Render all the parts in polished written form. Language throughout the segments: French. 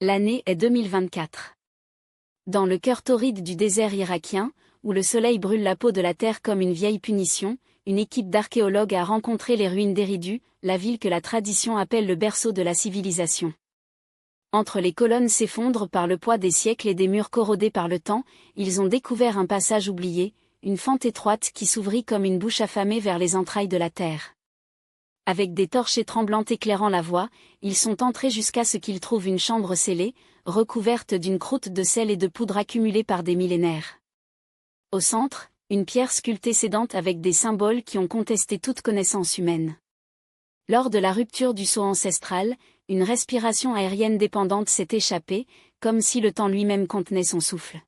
L'année est 2024. Dans le cœur torride du désert irakien, où le soleil brûle la peau de la terre comme une vieille punition, une équipe d'archéologues a rencontré les ruines d'Eridu, la ville que la tradition appelle le berceau de la civilisation. Entre les colonnes s'effondrent par le poids des siècles et des murs corrodés par le temps, ils ont découvert un passage oublié, une fente étroite qui s'ouvrit comme une bouche affamée vers les entrailles de la terre. Avec des torches tremblantes éclairant la voie, ils sont entrés jusqu'à ce qu'ils trouvent une chambre scellée, recouverte d'une croûte de sel et de poudre accumulée par des millénaires. Au centre, une pierre sculptée sédante avec des symboles qui ont contesté toute connaissance humaine. Lors de la rupture du sceau ancestral, une respiration aérienne dépendante s'est échappée, comme si le temps lui-même contenait son souffle.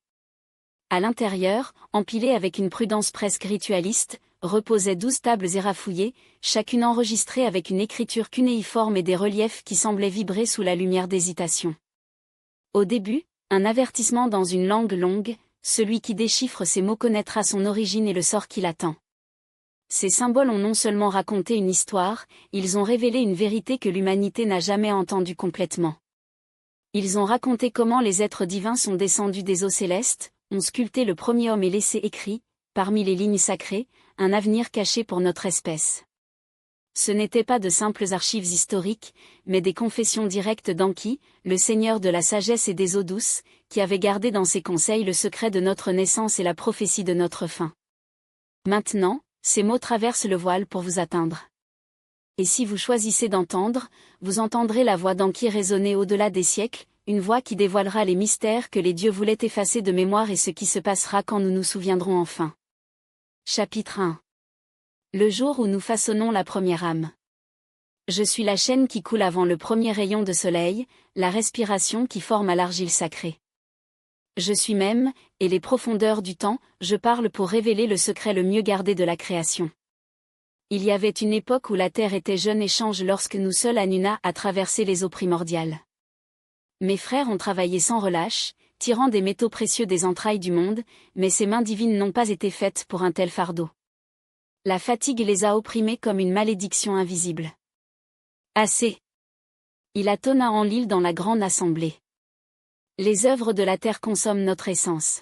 À l'intérieur, empilées avec une prudence presque ritualiste, reposaient 12 tables érafouillées, chacune enregistrée avec une écriture cunéiforme et des reliefs qui semblaient vibrer sous la lumière d'hésitation. Au début, un avertissement dans une langue longue, celui qui déchiffre ces mots connaîtra son origine et le sort qui l'attend. Ces symboles ont non seulement raconté une histoire, ils ont révélé une vérité que l'humanité n'a jamais entendue complètement. Ils ont raconté comment les êtres divins sont descendus des eaux célestes, ont sculpté le premier homme et laissé écrit, parmi les lignes sacrées, un avenir caché pour notre espèce. Ce n'étaient pas de simples archives historiques, mais des confessions directes d'Enki, le seigneur de la sagesse et des eaux douces, qui avait gardé dans ses conseils le secret de notre naissance et la prophétie de notre fin. Maintenant, ces mots traversent le voile pour vous atteindre. Et si vous choisissez d'entendre, vous entendrez la voix d'Enki résonner au-delà des siècles, une voix qui dévoilera les mystères que les dieux voulaient effacer de mémoire et ce qui se passera quand nous nous souviendrons enfin. Chapitre 1. Le jour où nous façonnons la première âme. Je suis la chaîne qui coule avant le premier rayon de soleil, la respiration qui forme à l'argile sacrée. Je suis même, et les profondeurs du temps, je parle pour révéler le secret le mieux gardé de la création. Il y avait une époque où la terre était jeune et change lorsque nous seuls Anuna a traversé les eaux primordiales. Mes frères ont travaillé sans relâche, tirant des métaux précieux des entrailles du monde, mais ces mains divines n'ont pas été faites pour un tel fardeau. La fatigue les a opprimés comme une malédiction invisible. Assez. Il attonna en l'île dans la grande assemblée. Les œuvres de la terre consomment notre essence.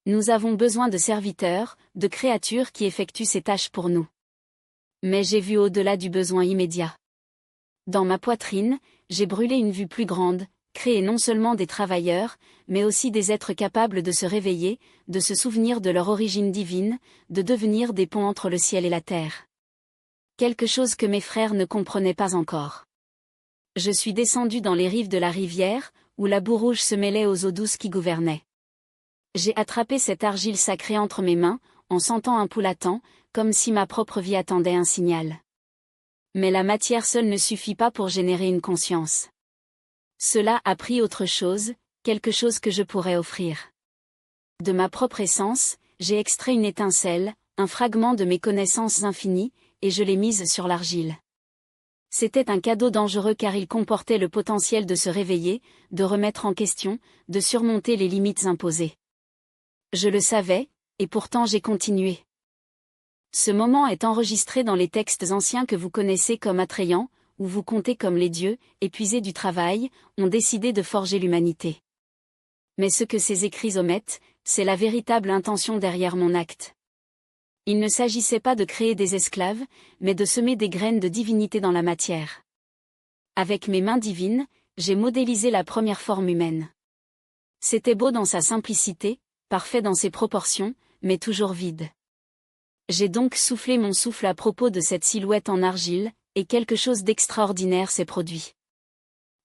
Nous avons besoin de serviteurs, de créatures qui effectuent ces tâches pour nous. Mais j'ai vu au-delà du besoin immédiat. Dans ma poitrine, j'ai brûlé une vue plus grande, créer non seulement des travailleurs, mais aussi des êtres capables de se réveiller, de se souvenir de leur origine divine, de devenir des ponts entre le ciel et la terre. Quelque chose que mes frères ne comprenaient pas encore. Je suis descendu dans les rives de la rivière, où la boue rouge se mêlait aux eaux douces qui gouvernaient. J'ai attrapé cette argile sacrée entre mes mains, en sentant un pouls latent, comme si ma propre vie attendait un signal. Mais la matière seule ne suffit pas pour générer une conscience. Cela a pris autre chose, quelque chose que je pourrais offrir. De ma propre essence, j'ai extrait une étincelle, un fragment de mes connaissances infinies, et je l'ai mise sur l'argile. C'était un cadeau dangereux car il comportait le potentiel de se réveiller, de remettre en question, de surmonter les limites imposées. Je le savais, et pourtant j'ai continué. Ce moment est enregistré dans les textes anciens que vous connaissez comme attrayants, où vous comptez comme les dieux, épuisés du travail, ont décidé de forger l'humanité. Mais ce que ces écrits omettent, c'est la véritable intention derrière mon acte. Il ne s'agissait pas de créer des esclaves, mais de semer des graines de divinité dans la matière. Avec mes mains divines, j'ai modélisé la première forme humaine. C'était beau dans sa simplicité, parfait dans ses proportions, mais toujours vide. J'ai donc soufflé mon souffle à propos de cette silhouette en argile, et quelque chose d'extraordinaire s'est produit.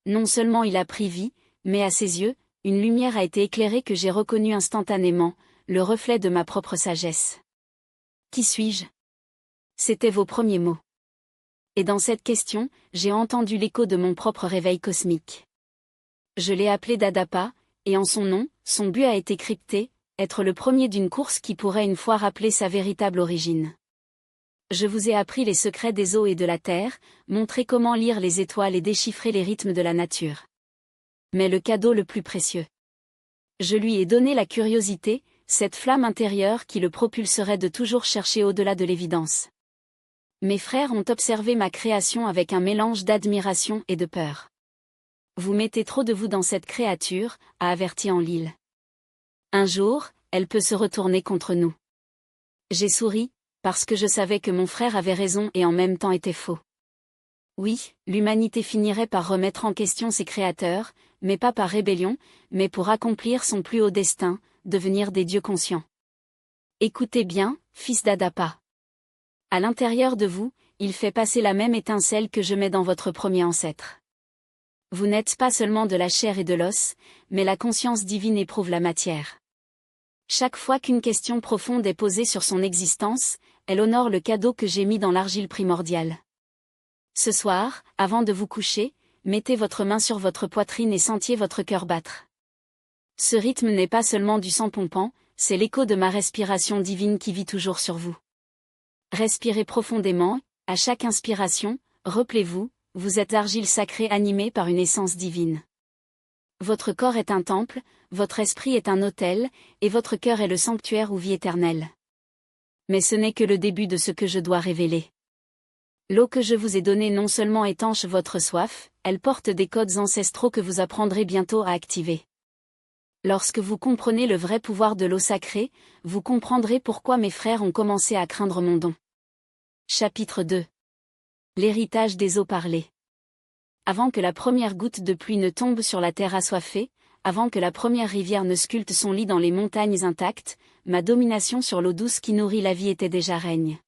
Non seulement il a pris vie, mais à ses yeux, une lumière a été éclairée que j'ai reconnue instantanément, le reflet de ma propre sagesse. Qui suis-je? C'étaient vos premiers mots. Et dans cette question, j'ai entendu l'écho de mon propre réveil cosmique. Je l'ai appelé Dadapa, et en son nom, son but a été crypté, être le premier d'une course qui pourrait une fois rappeler sa véritable origine. Je vous ai appris les secrets des eaux et de la terre, montré comment lire les étoiles et déchiffrer les rythmes de la nature. Mais le cadeau le plus précieux. Je lui ai donné la curiosité, cette flamme intérieure qui le propulserait de toujours chercher au-delà de l'évidence. Mes frères ont observé ma création avec un mélange d'admiration et de peur. Vous mettez trop de vous dans cette créature, a averti Enlil. Un jour, elle peut se retourner contre nous. J'ai souri, parce que je savais que mon frère avait raison et en même temps était faux. Oui, l'humanité finirait par remettre en question ses créateurs, mais pas par rébellion, mais pour accomplir son plus haut destin, devenir des dieux conscients. Écoutez bien, fils d'Adapa. À l'intérieur de vous, il fait passer la même étincelle que je mets dans votre premier ancêtre. Vous n'êtes pas seulement de la chair et de l'os, mais la conscience divine éprouve la matière. Chaque fois qu'une question profonde est posée sur son existence, elle honore le cadeau que j'ai mis dans l'argile primordiale. Ce soir, avant de vous coucher, mettez votre main sur votre poitrine et sentiez votre cœur battre. Ce rythme n'est pas seulement du sang pompant, c'est l'écho de ma respiration divine qui vit toujours sur vous. Respirez profondément, à chaque inspiration, rappelez-vous, vous êtes argile sacrée animée par une essence divine. Votre corps est un temple, votre esprit est un autel, et votre cœur est le sanctuaire où vit éternelle. Mais ce n'est que le début de ce que je dois révéler. L'eau que je vous ai donnée non seulement étanche votre soif, elle porte des codes ancestraux que vous apprendrez bientôt à activer. Lorsque vous comprenez le vrai pouvoir de l'eau sacrée, vous comprendrez pourquoi mes frères ont commencé à craindre mon don. Chapitre 2. L'héritage des eaux parlées. Avant que la première goutte de pluie ne tombe sur la terre assoiffée, avant que la première rivière ne sculpte son lit dans les montagnes intactes, ma domination sur l'eau douce qui nourrit la vie était déjà règne.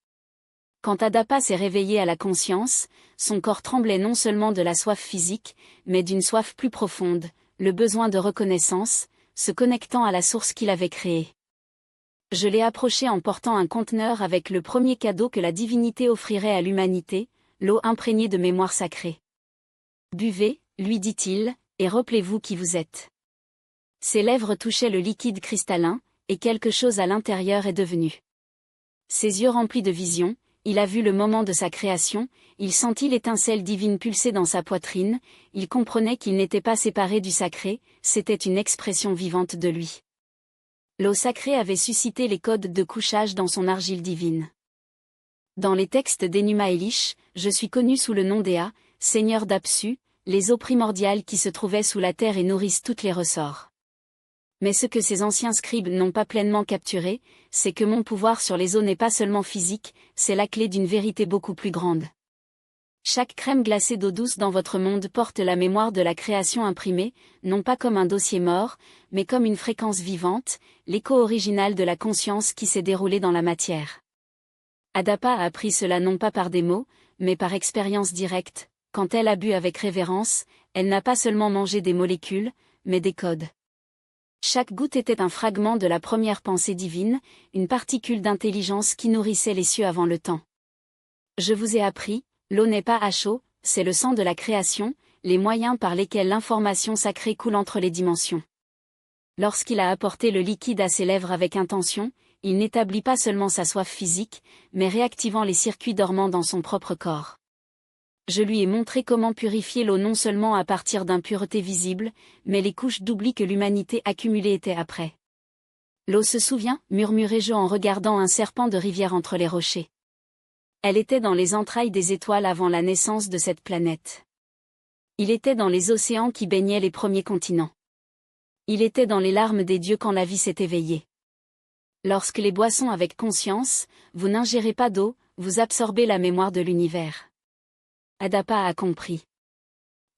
Quand Adapa s'est réveillé à la conscience, son corps tremblait non seulement de la soif physique, mais d'une soif plus profonde, le besoin de reconnaissance, se connectant à la source qu'il avait créée. Je l'ai approché en portant un conteneur avec le premier cadeau que la divinité offrirait à l'humanité, l'eau imprégnée de mémoire sacrée. Buvez, lui dit-il, et rappelez-vous qui vous êtes. Ses lèvres touchaient le liquide cristallin, et quelque chose à l'intérieur est devenu. Ses yeux remplis de vision, il a vu le moment de sa création, il sentit l'étincelle divine pulser dans sa poitrine, il comprenait qu'il n'était pas séparé du sacré, c'était une expression vivante de lui. L'eau sacrée avait suscité les codes de couchage dans son argile divine. Dans les textes d'Enuma Elish, je suis connu sous le nom d'Ea, seigneur d'Apsu, les eaux primordiales qui se trouvaient sous la terre et nourrissent toutes les ressorts. Mais ce que ces anciens scribes n'ont pas pleinement capturé, c'est que mon pouvoir sur les eaux n'est pas seulement physique, c'est la clé d'une vérité beaucoup plus grande. Chaque crème glacée d'eau douce dans votre monde porte la mémoire de la création imprimée, non pas comme un dossier mort, mais comme une fréquence vivante, l'écho original de la conscience qui s'est déroulée dans la matière. Adapa a appris cela non pas par des mots, mais par expérience directe. Quand elle a bu avec révérence, elle n'a pas seulement mangé des molécules, mais des codes. Chaque goutte était un fragment de la première pensée divine, une particule d'intelligence qui nourrissait les cieux avant le temps. Je vous ai appris, l'eau n'est pas à chaud, c'est le sang de la création, les moyens par lesquels l'information sacrée coule entre les dimensions. Lorsqu'il a apporté le liquide à ses lèvres avec intention, il n'établit pas seulement sa soif physique, mais réactivant les circuits dormants dans son propre corps. Je lui ai montré comment purifier l'eau non seulement à partir d'impuretés visibles, mais les couches d'oubli que l'humanité accumulée était après. L'eau se souvient, murmurai-je en regardant un serpent de rivière entre les rochers. Elle était dans les entrailles des étoiles avant la naissance de cette planète. Il était dans les océans qui baignaient les premiers continents. Il était dans les larmes des dieux quand la vie s'est éveillée. Lorsque les boissons avec conscience, vous n'ingérez pas d'eau, vous absorbez la mémoire de l'univers. Adapa a compris.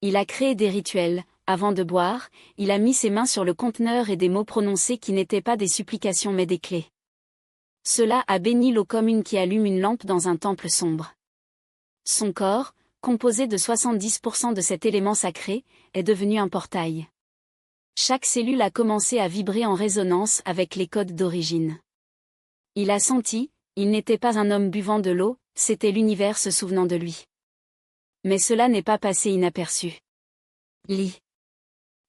Il a créé des rituels, avant de boire, il a mis ses mains sur le conteneur et des mots prononcés qui n'étaient pas des supplications mais des clés. Cela a béni l'eau comme une qui allume une lampe dans un temple sombre. Son corps, composé de 70% de cet élément sacré, est devenu un portail. Chaque cellule a commencé à vibrer en résonance avec les codes d'origine. Il a senti, il n'était pas un homme buvant de l'eau, c'était l'univers se souvenant de lui. Mais cela n'est pas passé inaperçu. Li.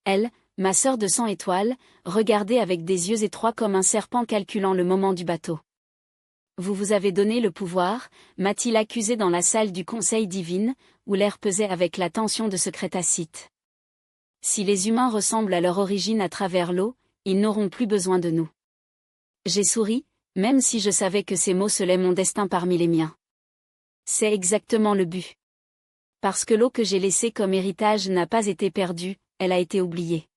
Elle, ma sœur de sang étoile, regardait avec des yeux étroits comme un serpent calculant le moment du bateau. Vous avez donné le pouvoir, m'a-t-il accusé dans la salle du conseil divine, où l'air pesait avec la tension de ce crétacite. Si les humains ressemblent à leur origine à travers l'eau, ils n'auront plus besoin de nous. J'ai souri, même si je savais que ces mots scelaient mon destin parmi les miens. C'est exactement le but. Parce que l'eau que j'ai laissée comme héritage n'a pas été perdue, elle a été oubliée.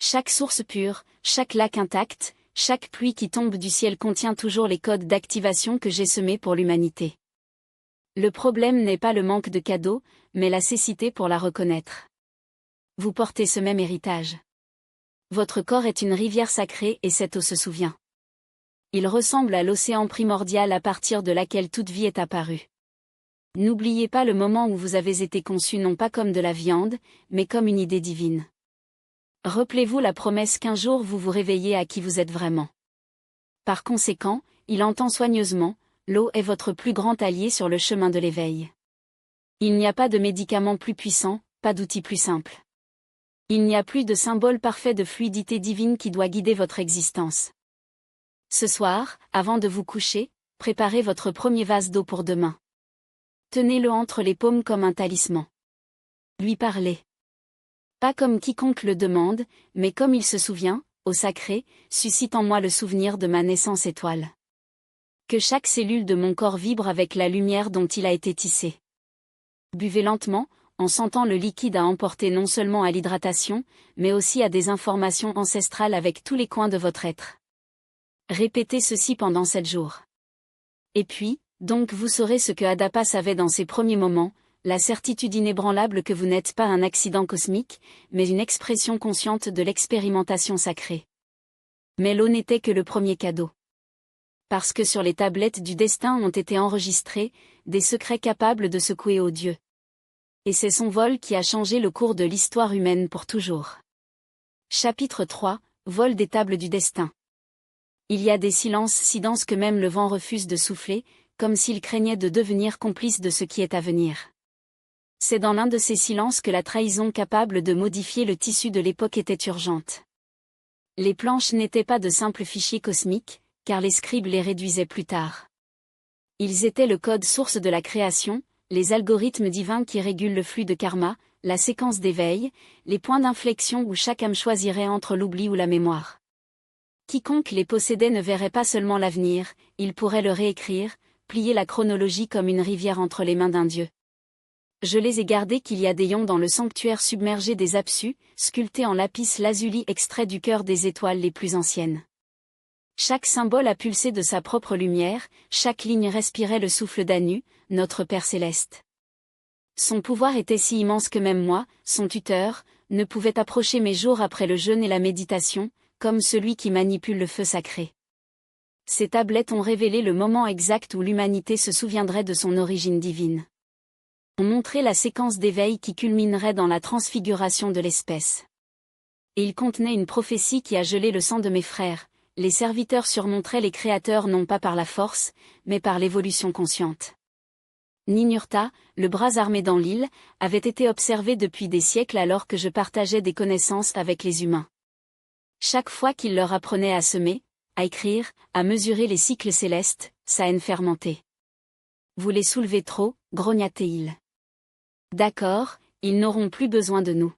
Chaque source pure, chaque lac intact, chaque pluie qui tombe du ciel contient toujours les codes d'activation que j'ai semés pour l'humanité. Le problème n'est pas le manque de cadeaux, mais la cécité pour la reconnaître. Vous portez ce même héritage. Votre corps est une rivière sacrée et cette eau se souvient. Il ressemble à l'océan primordial à partir de laquelle toute vie est apparue. N'oubliez pas le moment où vous avez été conçu non pas comme de la viande, mais comme une idée divine. Rappelez-vous la promesse qu'un jour vous vous réveillez à qui vous êtes vraiment. Par conséquent, il entend soigneusement, l'eau est votre plus grand allié sur le chemin de l'éveil. Il n'y a pas de médicament plus puissant, pas d'outil plus simple. Il n'y a plus de symbole parfait de fluidité divine qui doit guider votre existence. Ce soir, avant de vous coucher, préparez votre premier vase d'eau pour demain. Tenez-le entre les paumes comme un talisman. Lui parlez. Pas comme quiconque le demande, mais comme il se souvient, au sacré, suscite en moi le souvenir de ma naissance étoile. Que chaque cellule de mon corps vibre avec la lumière dont il a été tissé. Buvez lentement, en sentant le liquide à emporter non seulement à l'hydratation, mais aussi à des informations ancestrales avec tous les coins de votre être. Répétez ceci pendant 7 jours. Et puis, donc vous saurez ce que Adapa savait dans ses premiers moments, la certitude inébranlable que vous n'êtes pas un accident cosmique, mais une expression consciente de l'expérimentation sacrée. Mais l'eau n'était que le premier cadeau. Parce que sur les tablettes du destin ont été enregistrés, des secrets capables de secouer aux dieux. Et c'est son vol qui a changé le cours de l'histoire humaine pour toujours. Chapitre 3, Vol des tables du destin. Il y a des silences si denses que même le vent refuse de souffler, comme s'il craignait de devenir complice de ce qui est à venir. C'est dans l'un de ces silences que la trahison capable de modifier le tissu de l'époque était urgente. Les planches n'étaient pas de simples fichiers cosmiques, car les scribes les réduisaient plus tard. Ils étaient le code source de la création, les algorithmes divins qui régulent le flux de karma, la séquence d'éveil, les points d'inflexion où chaque âme choisirait entre l'oubli ou la mémoire. Quiconque les possédait ne verrait pas seulement l'avenir, il pourrait le réécrire, plier la chronologie comme une rivière entre les mains d'un dieu. Je les ai gardés qu'il y a des ions dans le sanctuaire submergé des Apsus, sculptés en lapis lazuli extrait du cœur des étoiles les plus anciennes. Chaque symbole a pulsé de sa propre lumière, chaque ligne respirait le souffle d'Anu, notre Père céleste. Son pouvoir était si immense que même moi, son tuteur, ne pouvait approcher mes jours après le jeûne et la méditation, comme celui qui manipule le feu sacré. Ces tablettes ont révélé le moment exact où l'humanité se souviendrait de son origine divine. On montrait la séquence d'éveil qui culminerait dans la transfiguration de l'espèce. Et il contenait une prophétie qui a gelé le sang de mes frères. Les serviteurs surmonteraient les créateurs non pas par la force, mais par l'évolution consciente. Ninurta, le bras armé dans l'île, avait été observé depuis des siècles alors que je partageais des connaissances avec les humains. Chaque fois qu'il leur apprenait à semer, à écrire, à mesurer les cycles célestes, sa haine fermentait. Vous les soulevez trop, grognatait-il. D'accord, ils n'auront plus besoin de nous.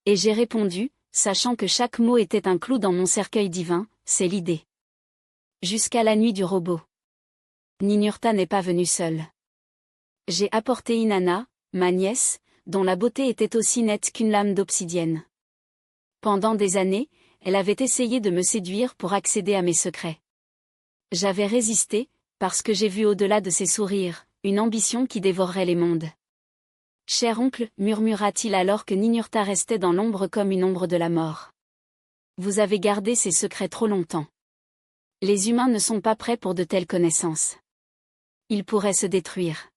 Et j'ai répondu, sachant que chaque mot était un clou dans mon cercueil divin, c'est l'idée. Jusqu'à la nuit du robot. Ninurta n'est pas venue seule. J'ai apporté Inanna, ma nièce, dont la beauté était aussi nette qu'une lame d'obsidienne. Pendant des années, elle avait essayé de me séduire pour accéder à mes secrets. J'avais résisté, parce que j'ai vu au-delà de ses sourires, une ambition qui dévorerait les mondes. Cher oncle, murmura-t-il alors que Ninurta restait dans l'ombre comme une ombre de la mort. Vous avez gardé ces secrets trop longtemps. Les humains ne sont pas prêts pour de telles connaissances. Ils pourraient se détruire.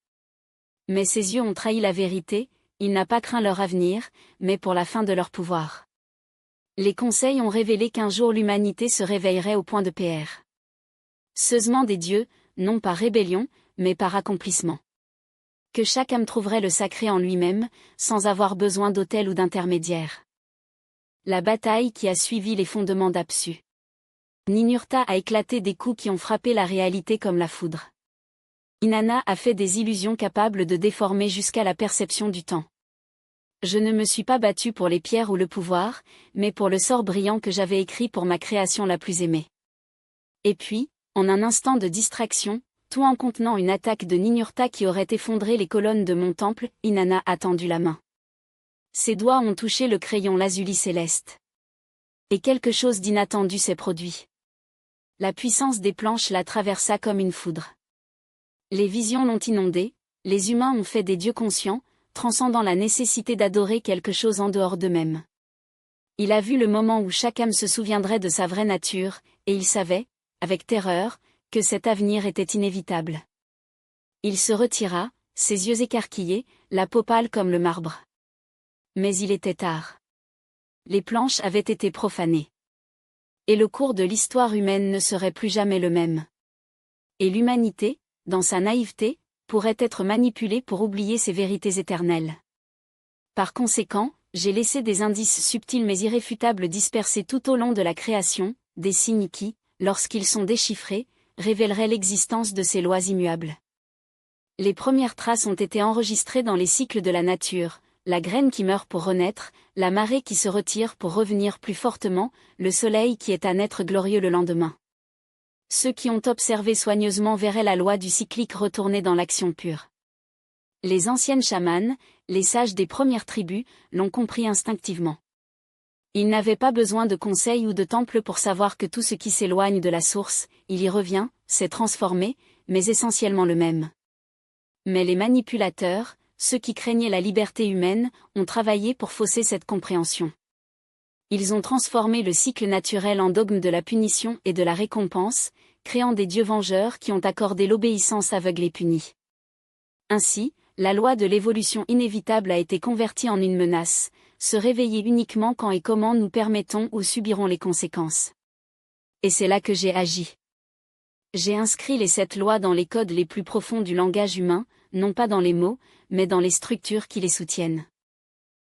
Mais ses yeux ont trahi la vérité, il n'a pas craint leur avenir, mais pour la fin de leur pouvoir. Les conseils ont révélé qu'un jour l'humanité se réveillerait au point de PR. Seusement des dieux, non par rébellion, mais par accomplissement. Que chaque âme trouverait le sacré en lui-même, sans avoir besoin d'autel ou d'intermédiaire. La bataille qui a suivi les fondements d'Apsu. Ninurta a éclaté des coups qui ont frappé la réalité comme la foudre. Inanna a fait des illusions capables de déformer jusqu'à la perception du temps. Je ne me suis pas battu pour les pierres ou le pouvoir, mais pour le sort brillant que j'avais écrit pour ma création la plus aimée. Et puis, en un instant de distraction, tout en contenant une attaque de Ninurta qui aurait effondré les colonnes de mon temple. Inanna a tendu la main. Ses doigts ont touché le crayon lazuli céleste. Et quelque chose d'inattendu s'est produit. La puissance des planches la traversa comme une foudre. Les visions l'ont inondé, les humains ont fait des dieux conscients, transcendant la nécessité d'adorer quelque chose en dehors d'eux-mêmes. Il a vu le moment où chaque âme se souviendrait de sa vraie nature, et il savait, avec terreur, que cet avenir était inévitable. Il se retira, ses yeux écarquillés, la peau pâle comme le marbre. Mais il était tard. Les planches avaient été profanées. Et le cours de l'histoire humaine ne serait plus jamais le même. Et l'humanité, dans sa naïveté, pourrait être manipulée pour oublier ses vérités éternelles. Par conséquent, j'ai laissé des indices subtils mais irréfutables dispersés tout au long de la création, des signes qui, lorsqu'ils sont déchiffrés, révéleraient l'existence de ces lois immuables. Les premières traces ont été enregistrées dans les cycles de la nature, la graine qui meurt pour renaître, la marée qui se retire pour revenir plus fortement, le soleil qui est à naître glorieux le lendemain. Ceux qui ont observé soigneusement verraient la loi du cyclique retourner dans l'action pure. Les anciennes chamanes, les sages des premières tribus, l'ont compris instinctivement. Ils n'avaient pas besoin de conseils ou de temples pour savoir que tout ce qui s'éloigne de la source, il y revient, s'est transformé, mais essentiellement le même. Mais les manipulateurs, ceux qui craignaient la liberté humaine, ont travaillé pour fausser cette compréhension. Ils ont transformé le cycle naturel en dogme de la punition et de la récompense, créant des dieux vengeurs qui ont accordé l'obéissance aveugle et punie. Ainsi, la loi de l'évolution inévitable a été convertie en une menace, se réveiller uniquement quand et comment nous permettons ou subirons les conséquences. Et c'est là que j'ai agi. J'ai inscrit les 7 lois dans les codes les plus profonds du langage humain, non pas dans les mots, mais dans les structures qui les soutiennent.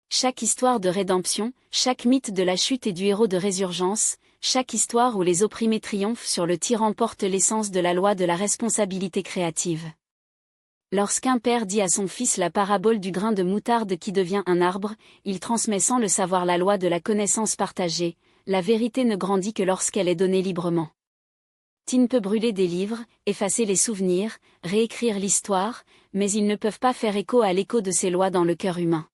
Chaque histoire de rédemption, chaque mythe de la chute et du héros de résurgence, chaque histoire où les opprimés triomphent sur le tyran porte l'essence de la loi de la responsabilité créative. Lorsqu'un père dit à son fils la parabole du grain de moutarde qui devient un arbre, il transmet sans le savoir la loi de la connaissance partagée, la vérité ne grandit que lorsqu'elle est donnée librement. Tin peut brûler des livres, effacer les souvenirs, réécrire l'histoire, mais ils ne peuvent pas faire écho à l'écho de ces lois dans le cœur humain.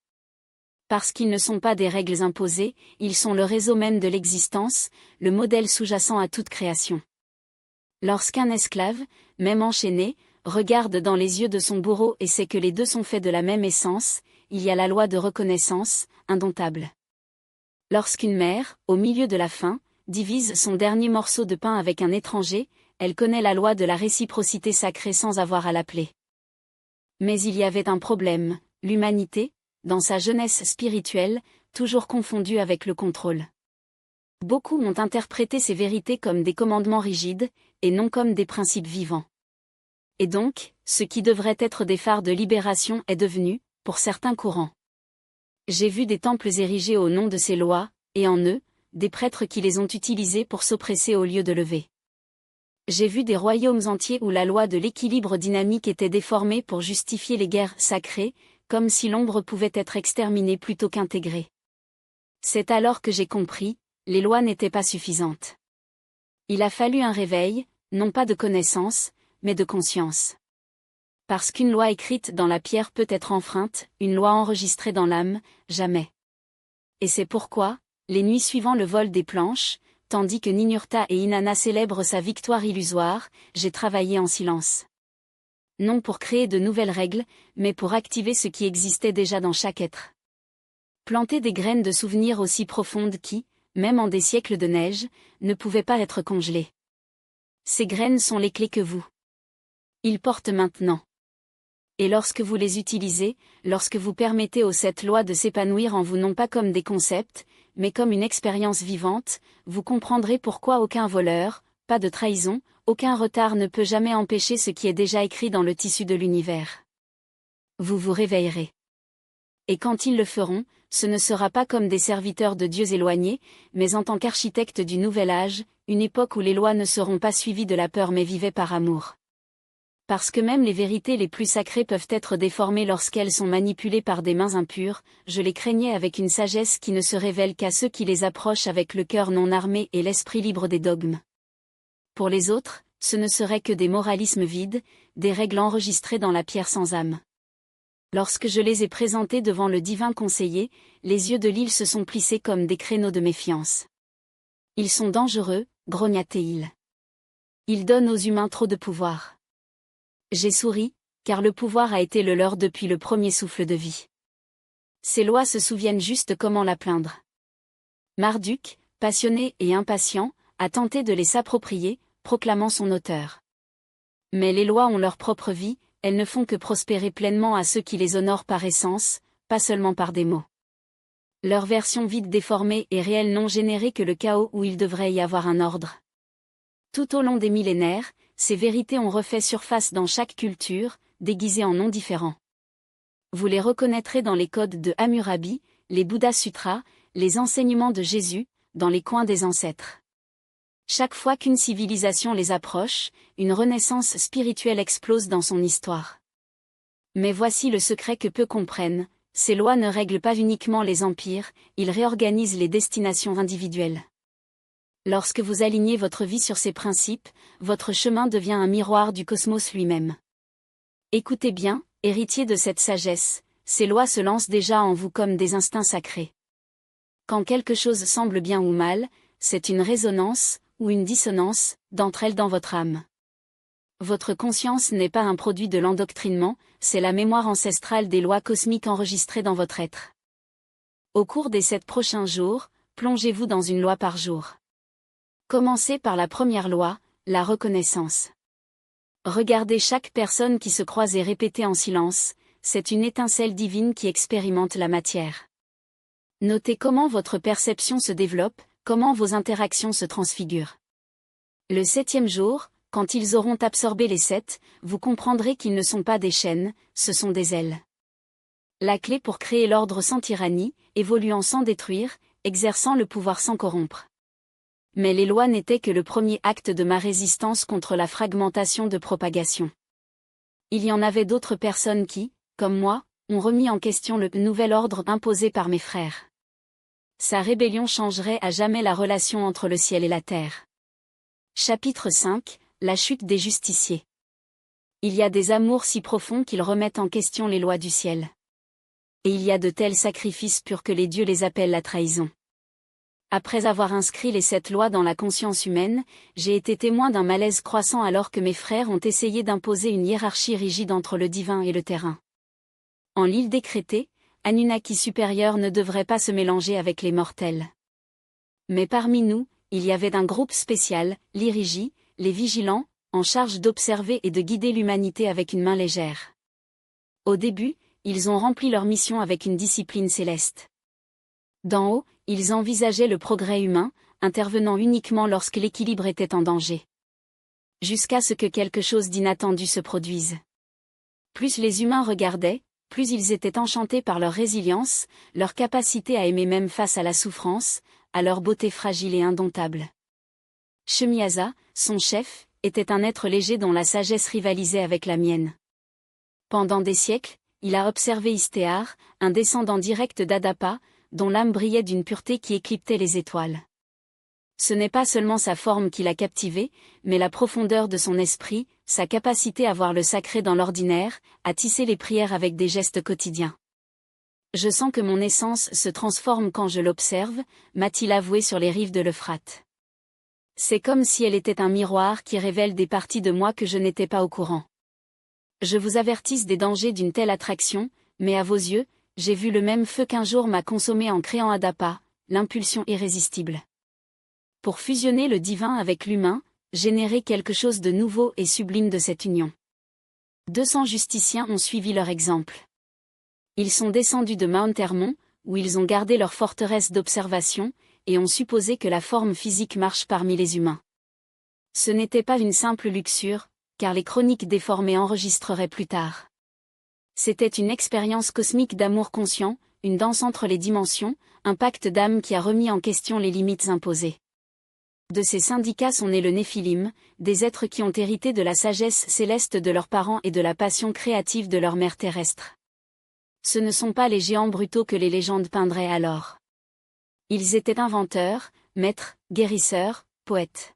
Parce qu'ils ne sont pas des règles imposées, ils sont le réseau même de l'existence, le modèle sous-jacent à toute création. Lorsqu'un esclave, même enchaîné, regarde dans les yeux de son bourreau et sait que les deux sont faits de la même essence, il y a la loi de reconnaissance, indomptable. Lorsqu'une mère, au milieu de la faim, divise son dernier morceau de pain avec un étranger, elle connaît la loi de la réciprocité sacrée sans avoir à l'appeler. Mais il y avait un problème, l'humanité, dans sa jeunesse spirituelle, toujours confondue avec le contrôle. Beaucoup ont interprété ces vérités comme des commandements rigides, et non comme des principes vivants. Et donc, ce qui devrait être des phares de libération est devenu, pour certains courants. J'ai vu des temples érigés au nom de ces lois, et en eux, des prêtres qui les ont utilisés pour s'oppresser au lieu de lever. J'ai vu des royaumes entiers où la loi de l'équilibre dynamique était déformée pour justifier les guerres sacrées, comme si l'ombre pouvait être exterminée plutôt qu'intégrée. C'est alors que j'ai compris, les lois n'étaient pas suffisantes. Il a fallu un réveil, non pas de connaissance, mais de conscience. Parce qu'une loi écrite dans la pierre peut être enfreinte, une loi enregistrée dans l'âme, jamais. Et c'est pourquoi, les nuits suivant le vol des planches, tandis que Ninurta et Inanna célèbrent sa victoire illusoire, j'ai travaillé en silence. Non pour créer de nouvelles règles, mais pour activer ce qui existait déjà dans chaque être. Planter des graines de souvenirs aussi profondes qui, même en des siècles de neige, ne pouvaient pas être congelées. Ces graines sont les clés que vous. Ils portent maintenant. Et lorsque vous les utilisez, lorsque vous permettez aux 7 lois de s'épanouir en vous non pas comme des concepts, mais comme une expérience vivante, vous comprendrez pourquoi aucun voleur, pas de trahison, aucun retard ne peut jamais empêcher ce qui est déjà écrit dans le tissu de l'univers. Vous vous réveillerez. Et quand ils le feront, ce ne sera pas comme des serviteurs de dieux éloignés, mais en tant qu'architectes du nouvel âge, une époque où les lois ne seront pas suivies de la peur mais vivaient par amour. Parce que même les vérités les plus sacrées peuvent être déformées lorsqu'elles sont manipulées par des mains impures, je les craignais avec une sagesse qui ne se révèle qu'à ceux qui les approchent avec le cœur non armé et l'esprit libre des dogmes. Pour les autres, ce ne serait que des moralismes vides, des règles enregistrées dans la pierre sans âme. Lorsque je les ai présentées devant le divin conseiller, les yeux de l'île se sont plissés comme des créneaux de méfiance. Ils sont dangereux, grogna-t-il. Ils donnent aux humains trop de pouvoir. J'ai souri, car le pouvoir a été le leur depuis le premier souffle de vie. Ces lois se souviennent juste comment la plaindre. Marduk, passionné et impatient, a tenté de les s'approprier, proclamant son auteur. Mais les lois ont leur propre vie, elles ne font que prospérer pleinement à ceux qui les honorent par essence, pas seulement par des mots. Leur version vide déformée et réelle n'ont généré que le chaos où il devrait y avoir un ordre. Tout au long des millénaires, ces vérités ont refait surface dans chaque culture, déguisées en noms différents. Vous les reconnaîtrez dans les codes de Hammurabi, les Bouddha Sutras, les enseignements de Jésus, dans les coins des ancêtres. Chaque fois qu'une civilisation les approche, une renaissance spirituelle explose dans son histoire. Mais voici le secret que peu comprennent, ces lois ne règlent pas uniquement les empires, ils réorganisent les destinations individuelles. Lorsque vous alignez votre vie sur ces principes, votre chemin devient un miroir du cosmos lui-même. Écoutez bien, héritier de cette sagesse, ces lois se lancent déjà en vous comme des instincts sacrés. Quand quelque chose semble bien ou mal, c'est une résonance, ou une dissonance, d'entre elles dans votre âme. Votre conscience n'est pas un produit de l'endoctrinement, c'est la mémoire ancestrale des lois cosmiques enregistrées dans votre être. Au cours des 7 prochains jours, plongez-vous dans une loi par jour. Commencez par la première loi, la reconnaissance. Regardez chaque personne qui se croise et répétez en silence, c'est une étincelle divine qui expérimente la matière. Notez comment votre perception se développe, comment vos interactions se transfigurent. Le 7e jour, quand ils auront absorbé les 7, vous comprendrez qu'ils ne sont pas des chaînes, ce sont des ailes. La clé pour créer l'ordre sans tyrannie, évoluant sans détruire, exerçant le pouvoir sans corrompre. Mais les lois n'étaient que le premier acte de ma résistance contre la fragmentation de propagation. Il y en avait d'autres personnes qui, comme moi, ont remis en question le nouvel ordre imposé par mes frères. Sa rébellion changerait à jamais la relation entre le ciel et la terre. Chapitre 5, la chute des justiciers. Il y a des amours si profonds qu'ils remettent en question les lois du ciel. Et il y a de tels sacrifices purs que les dieux les appellent la trahison. Après avoir inscrit les 7 lois dans la conscience humaine, j'ai été témoin d'un malaise croissant alors que mes frères ont essayé d'imposer une hiérarchie rigide entre le divin et le terrain. En l'île décrétée, Anunnaki supérieur ne devrait pas se mélanger avec les mortels. Mais parmi nous, il y avait un groupe spécial, l'Irigi, les vigilants, en charge d'observer et de guider l'humanité avec une main légère. Au début, ils ont rempli leur mission avec une discipline céleste. D'en haut, ils envisageaient le progrès humain, intervenant uniquement lorsque l'équilibre était en danger. Jusqu'à ce que quelque chose d'inattendu se produise. Plus les humains regardaient, plus ils étaient enchantés par leur résilience, leur capacité à aimer même face à la souffrance, à leur beauté fragile et indomptable. Shemiasa, son chef, était un être léger dont la sagesse rivalisait avec la mienne. Pendant des siècles, il a observé Istéar, un descendant direct d'Adapa, dont l'âme brillait d'une pureté qui éclipsait les étoiles. Ce n'est pas seulement sa forme qui l'a captivé, mais la profondeur de son esprit, sa capacité à voir le sacré dans l'ordinaire, à tisser les prières avec des gestes quotidiens. Je sens que mon essence se transforme quand je l'observe, m'a-t-il avoué sur les rives de l'Euphrate. C'est comme si elle était un miroir qui révèle des parties de moi que je n'étais pas au courant. Je vous avertisse des dangers d'une telle attraction, mais à vos yeux, j'ai vu le même feu qu'un jour m'a consommé en créant Adapa, l'impulsion irrésistible. Pour fusionner le divin avec l'humain, générer quelque chose de nouveau et sublime de cette union. 200 justiciens ont suivi leur exemple. Ils sont descendus de Mount Hermon, où ils ont gardé leur forteresse d'observation, et ont supposé que la forme physique marche parmi les humains. Ce n'était pas une simple luxure, car les chroniques déformées enregistreraient plus tard. C'était une expérience cosmique d'amour conscient, une danse entre les dimensions, un pacte d'âme qui a remis en question les limites imposées. De ces syndicats sont nés le Néphilim, des êtres qui ont hérité de la sagesse céleste de leurs parents et de la passion créative de leur mère terrestre. Ce ne sont pas les géants brutaux que les légendes peindraient alors. Ils étaient inventeurs, maîtres, guérisseurs, poètes.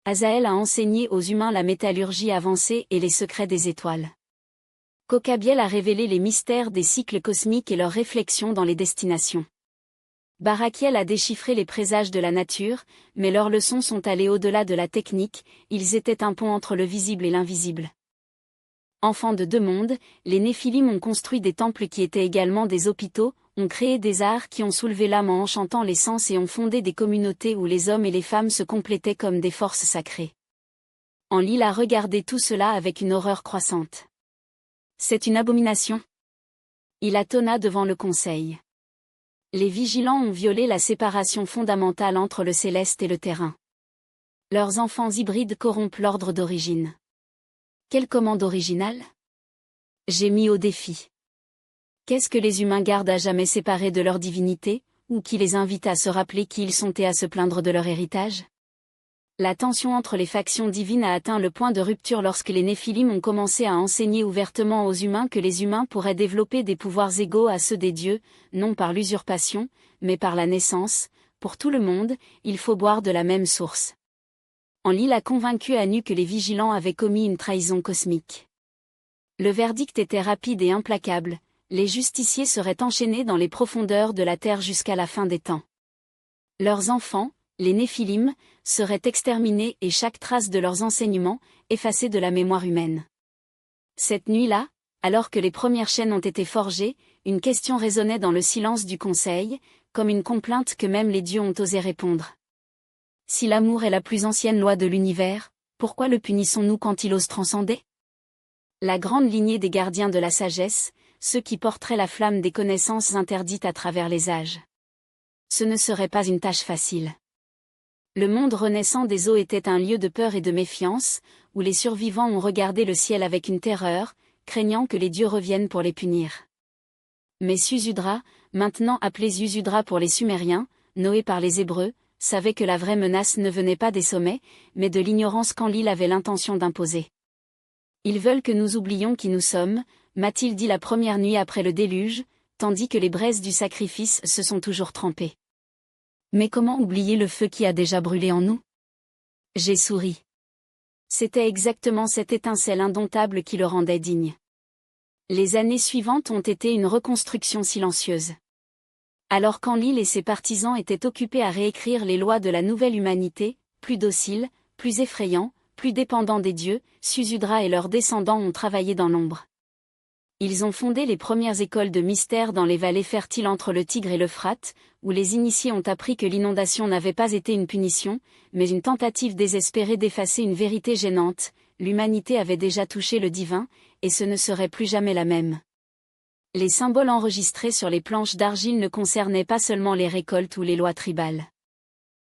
Azaël a enseigné aux humains la métallurgie avancée et les secrets des étoiles. Kokabiel a révélé les mystères des cycles cosmiques et leurs réflexions dans les destinations. Barakiel a déchiffré les présages de la nature, mais leurs leçons sont allées au-delà de la technique, ils étaient un pont entre le visible et l'invisible. Enfants de deux mondes, les Néphilim ont construit des temples qui étaient également des hôpitaux, ont créé des arts qui ont soulevé l'âme en enchantant les sens et ont fondé des communautés où les hommes et les femmes se complétaient comme des forces sacrées. Enlil a regardé tout cela avec une horreur croissante. C'est une abomination. Il attonna devant le conseil. Les vigilants ont violé la séparation fondamentale entre le céleste et le terrain. Leurs enfants hybrides corrompent l'ordre d'origine. Quelle commande originale? J'ai mis au défi. Qu'est-ce que les humains gardent à jamais séparés de leur divinité, ou qui les invite à se rappeler qui ils sont et à se plaindre de leur héritage? La tension entre les factions divines a atteint le point de rupture lorsque les Néphilim ont commencé à enseigner ouvertement aux humains que les humains pourraient développer des pouvoirs égaux à ceux des dieux, non par l'usurpation, mais par la naissance. Pour tout le monde, il faut boire de la même source. Enlil a convaincu Anu que les vigilants avaient commis une trahison cosmique. Le verdict était rapide et implacable, les justiciers seraient enchaînés dans les profondeurs de la terre jusqu'à la fin des temps. Leurs enfants, les Néphilim, seraient exterminés et chaque trace de leurs enseignements, effacée de la mémoire humaine. Cette nuit-là, alors que les premières chaînes ont été forgées, une question résonnait dans le silence du conseil, comme une complainte que même les dieux ont osé répondre. Si l'amour est la plus ancienne loi de l'univers, pourquoi le punissons-nous quand il ose transcender? La grande lignée des gardiens de la sagesse, ceux qui porteraient la flamme des connaissances interdites à travers les âges. Ce ne serait pas une tâche facile. Le monde renaissant des eaux était un lieu de peur et de méfiance, où les survivants ont regardé le ciel avec une terreur, craignant que les dieux reviennent pour les punir. Mais Susudra, maintenant appelé Zuzudra pour les Sumériens, Noé par les Hébreux, savait que la vraie menace ne venait pas des sommets, mais de l'ignorance qu'Enlil avait l'intention d'imposer. Ils veulent que nous oublions qui nous sommes, m'a-t-il dit la première nuit après le déluge, tandis que les braises du sacrifice se sont toujours trempées. Mais comment oublier le feu qui a déjà brûlé en nous? J'ai souri. C'était exactement cette étincelle indomptable qui le rendait digne. Les années suivantes ont été une reconstruction silencieuse. Alors qu'Enlil et ses partisans étaient occupés à réécrire les lois de la nouvelle humanité, plus dociles, plus effrayants, plus dépendants des dieux, Susudra et leurs descendants ont travaillé dans l'ombre. Ils ont fondé les premières écoles de mystère dans les vallées fertiles entre le Tigre et l'Euphrate, où les initiés ont appris que l'inondation n'avait pas été une punition, mais une tentative désespérée d'effacer une vérité gênante. L'humanité avait déjà touché le divin, et ce ne serait plus jamais la même. Les symboles enregistrés sur les planches d'argile ne concernaient pas seulement les récoltes ou les lois tribales.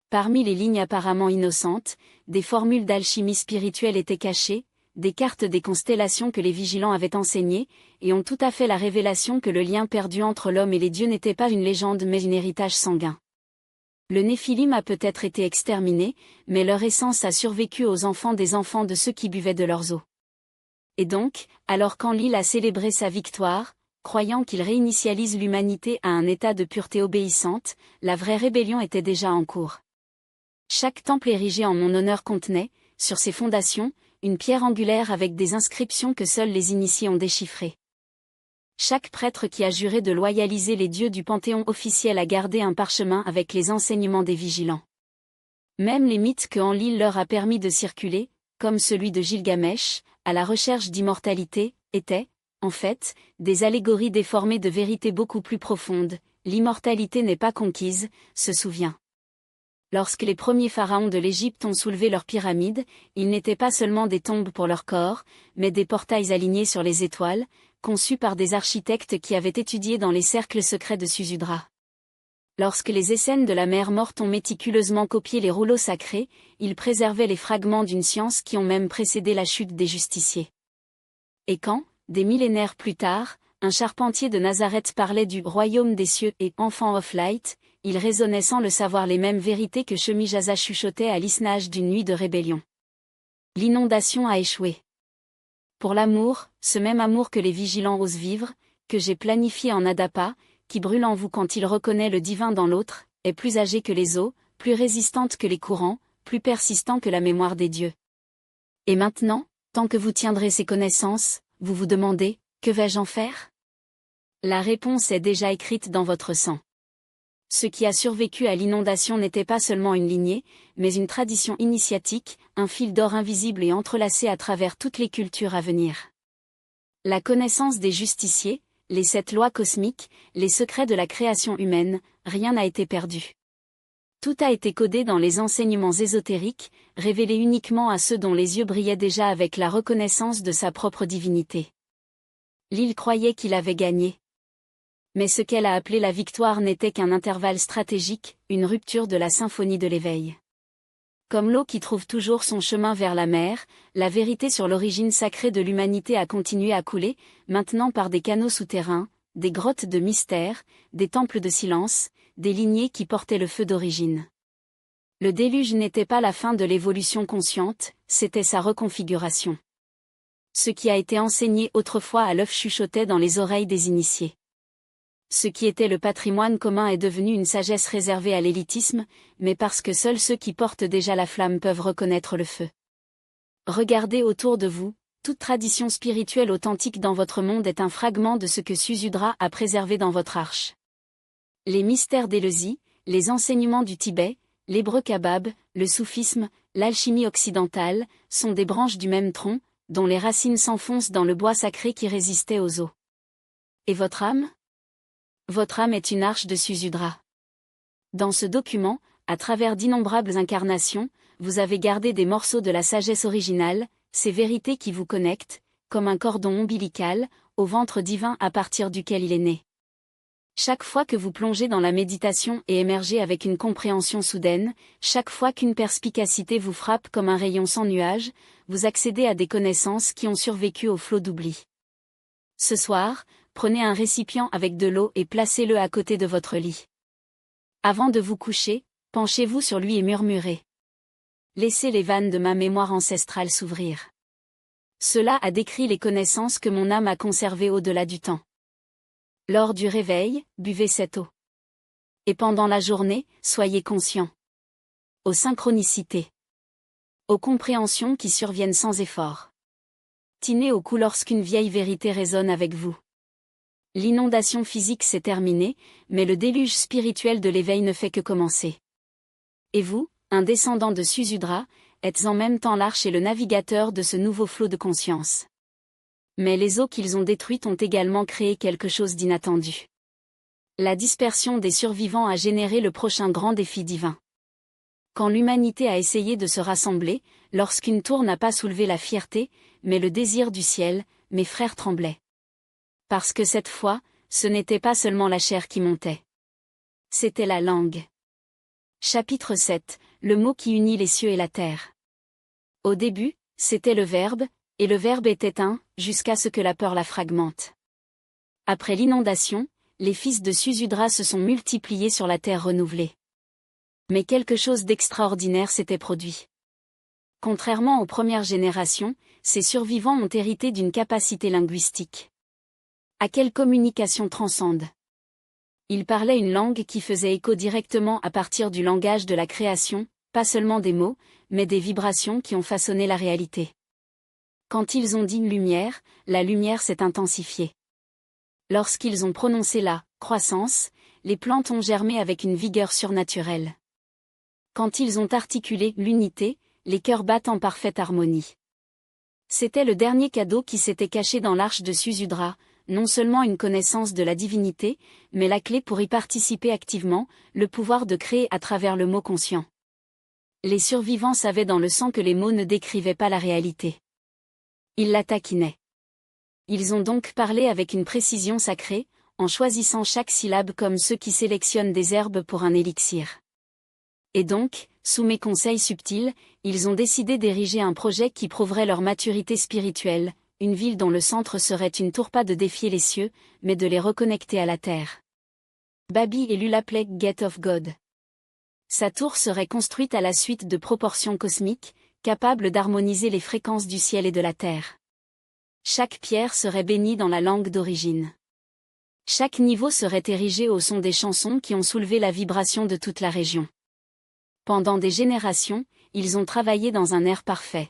Parmi les lignes apparemment innocentes, des formules d'alchimie spirituelle étaient cachées, des cartes des constellations que les vigilants avaient enseignées, et ont tout à fait la révélation que le lien perdu entre l'homme et les dieux n'était pas une légende mais un héritage sanguin. Le Néphilim a peut-être été exterminé, mais leur essence a survécu aux enfants des enfants de ceux qui buvaient de leurs eaux. Et donc, alors qu'Enlil a célébré sa victoire, croyant qu'il réinitialise l'humanité à un état de pureté obéissante, la vraie rébellion était déjà en cours. Chaque temple érigé en mon honneur contenait, sur ses fondations, une pierre angulaire avec des inscriptions que seuls les initiés ont déchiffrées. Chaque prêtre qui a juré de loyaliser les dieux du panthéon officiel a gardé un parchemin avec les enseignements des vigilants. Même les mythes que Enlil leur a permis de circuler, comme celui de Gilgamesh, à la recherche d'immortalité, étaient, en fait, des allégories déformées de vérités beaucoup plus profondes. L'immortalité n'est pas conquise, se souvient. Lorsque les premiers pharaons de l'Égypte ont soulevé leurs pyramides, ils n'étaient pas seulement des tombes pour leur corps, mais des portails alignés sur les étoiles, conçus par des architectes qui avaient étudié dans les cercles secrets de Susudra. Lorsque les Essénes de la mer morte ont méticuleusement copié les rouleaux sacrés, ils préservaient les fragments d'une science qui ont même précédé la chute des justiciers. Et quand, des millénaires plus tard, un charpentier de Nazareth parlait du « royaume des cieux » et « enfant of light », il résonnait sans le savoir les mêmes vérités que Shemijaza chuchotait à l'isnage d'une nuit de rébellion. L'inondation a échoué. Pour l'amour, ce même amour que les vigilants osent vivre, que j'ai planifié en Adapa, qui brûle en vous quand il reconnaît le divin dans l'autre, est plus âgée que les eaux, plus résistante que les courants, plus persistant que la mémoire des dieux. Et maintenant, tant que vous tiendrez ces connaissances, vous vous demandez, que vais-je en faire? La réponse est déjà écrite dans votre sang. Ce qui a survécu à l'inondation n'était pas seulement une lignée, mais une tradition initiatique, un fil d'or invisible et entrelacé à travers toutes les cultures à venir. La connaissance des justiciers, les 7 lois cosmiques, les secrets de la création humaine, rien n'a été perdu. Tout a été codé dans les enseignements ésotériques, révélés uniquement à ceux dont les yeux brillaient déjà avec la reconnaissance de sa propre divinité. L'île croyait qu'il avait gagné. Mais ce qu'elle a appelé la victoire n'était qu'un intervalle stratégique, une rupture de la symphonie de l'éveil. Comme l'eau qui trouve toujours son chemin vers la mer, la vérité sur l'origine sacrée de l'humanité a continué à couler, maintenant par des canaux souterrains, des grottes de mystère, des temples de silence, des lignées qui portaient le feu d'origine. Le déluge n'était pas la fin de l'évolution consciente, c'était sa reconfiguration. Ce qui a été enseigné autrefois à l'œuf chuchotait dans les oreilles des initiés. Ce qui était le patrimoine commun est devenu une sagesse réservée à l'élitisme, mais parce que seuls ceux qui portent déjà la flamme peuvent reconnaître le feu. Regardez autour de vous, toute tradition spirituelle authentique dans votre monde est un fragment de ce que Susudra a préservé dans votre arche. Les mystères d'Éleusis, les enseignements du Tibet, l'hébreu kabab, le soufisme, l'alchimie occidentale, sont des branches du même tronc, dont les racines s'enfoncent dans le bois sacré qui résistait aux eaux. Et votre âme? Votre âme est une arche de Susudra. Dans ce document, à travers d'innombrables incarnations, vous avez gardé des morceaux de la sagesse originale, ces vérités qui vous connectent, comme un cordon ombilical, au ventre divin à partir duquel il est né. Chaque fois que vous plongez dans la méditation et émergez avec une compréhension soudaine, chaque fois qu'une perspicacité vous frappe comme un rayon sans nuage, vous accédez à des connaissances qui ont survécu au flot d'oubli. Ce soir, prenez un récipient avec de l'eau et placez-le à côté de votre lit. Avant de vous coucher, penchez-vous sur lui et murmurez. Laissez les vannes de ma mémoire ancestrale s'ouvrir. Cela a décrit les connaissances que mon âme a conservées au-delà du temps. Lors du réveil, buvez cette eau. Et pendant la journée, soyez conscient. Aux synchronicités. Aux compréhensions qui surviennent sans effort. Tinez au cou lorsqu'une vieille vérité résonne avec vous. L'inondation physique s'est terminée, mais le déluge spirituel de l'éveil ne fait que commencer. Et vous, un descendant de Susudra, êtes en même temps l'arche et le navigateur de ce nouveau flot de conscience. Mais les eaux qu'ils ont détruites ont également créé quelque chose d'inattendu. La dispersion des survivants a généré le prochain grand défi divin. Quand l'humanité a essayé de se rassembler, lorsqu'une tour n'a pas soulevé la fierté, mais le désir du ciel, mes frères tremblaient. Parce que cette fois, ce n'était pas seulement la chair qui montait. C'était la langue. Chapitre 7, le mot qui unit les cieux et la terre. Au début, c'était le Verbe, et le Verbe était un, jusqu'à ce que la peur la fragmente. Après l'inondation, les fils de Susudra se sont multipliés sur la terre renouvelée. Mais quelque chose d'extraordinaire s'était produit. Contrairement aux premières générations, ces survivants ont hérité d'une capacité linguistique. À quelle communication transcende? Ils parlaient une langue qui faisait écho directement à partir du langage de la création, pas seulement des mots, mais des vibrations qui ont façonné la réalité. Quand ils ont dit lumière, la lumière s'est intensifiée. Lorsqu'ils ont prononcé la croissance, les plantes ont germé avec une vigueur surnaturelle. Quand ils ont articulé l'unité, les cœurs battent en parfaite harmonie. C'était le dernier cadeau qui s'était caché dans l'arche de Susudra, non seulement une connaissance de la divinité, mais la clé pour y participer activement, le pouvoir de créer à travers le mot conscient. Les survivants savaient dans le sang que les mots ne décrivaient pas la réalité. Ils la taquinaient. Ils ont donc parlé avec une précision sacrée, en choisissant chaque syllabe comme ceux qui sélectionnent des herbes pour un élixir. Et donc, sous mes conseils subtils, ils ont décidé d'ériger un projet qui prouverait leur maturité spirituelle, une ville dont le centre serait une tour, pas de défier les cieux, mais de les reconnecter à la terre. Babi élu l'appelait Gate of God. Sa tour serait construite à la suite de proportions cosmiques, capables d'harmoniser les fréquences du ciel et de la terre. Chaque pierre serait bénie dans la langue d'origine. Chaque niveau serait érigé au son des chansons qui ont soulevé la vibration de toute la région. Pendant des générations, ils ont travaillé dans un air parfait.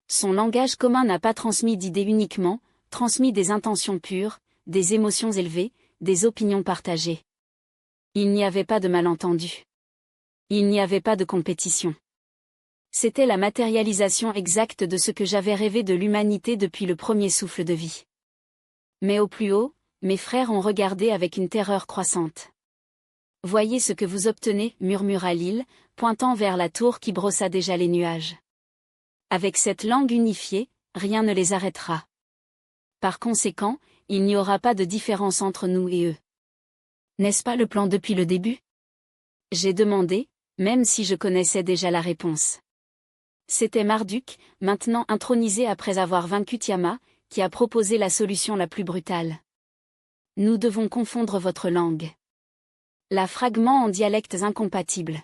Son langage commun n'a pas transmis d'idées uniquement, transmis des intentions pures, des émotions élevées, des opinions partagées. Il n'y avait pas de malentendu. Il n'y avait pas de compétition. C'était la matérialisation exacte de ce que j'avais rêvé de l'humanité depuis le premier souffle de vie. Mais au plus haut, mes frères ont regardé avec une terreur croissante. « Voyez ce que vous obtenez, » murmura l'île, pointant vers la tour qui brossa déjà les nuages. Avec cette langue unifiée, rien ne les arrêtera. Par conséquent, il n'y aura pas de différence entre nous et eux. N'est-ce pas le plan depuis le début? J'ai demandé, même si je connaissais déjà la réponse. C'était Marduk, maintenant intronisé après avoir vaincu Tiamat, qui a proposé la solution la plus brutale. Nous devons confondre votre langue. La fragment en dialectes incompatibles.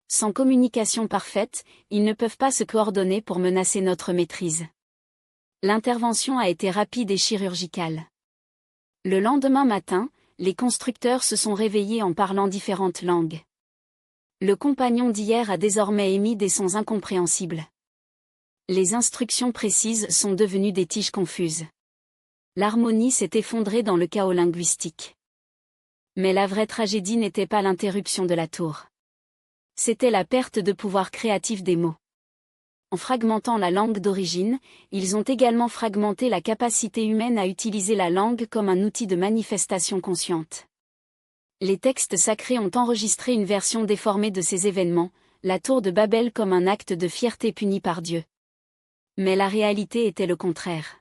Sans communication parfaite, ils ne peuvent pas se coordonner pour menacer notre maîtrise. L'intervention a été rapide et chirurgicale. Le lendemain matin, les constructeurs se sont réveillés en parlant différentes langues. Le compagnon d'hier a désormais émis des sons incompréhensibles. Les instructions précises sont devenues des tiges confuses. L'harmonie s'est effondrée dans le chaos linguistique. Mais la vraie tragédie n'était pas l'interruption de la tour. C'était la perte de pouvoir créatif des mots. En fragmentant la langue d'origine, ils ont également fragmenté la capacité humaine à utiliser la langue comme un outil de manifestation consciente. Les textes sacrés ont enregistré une version déformée de ces événements, la tour de Babel comme un acte de fierté puni par Dieu. Mais la réalité était le contraire.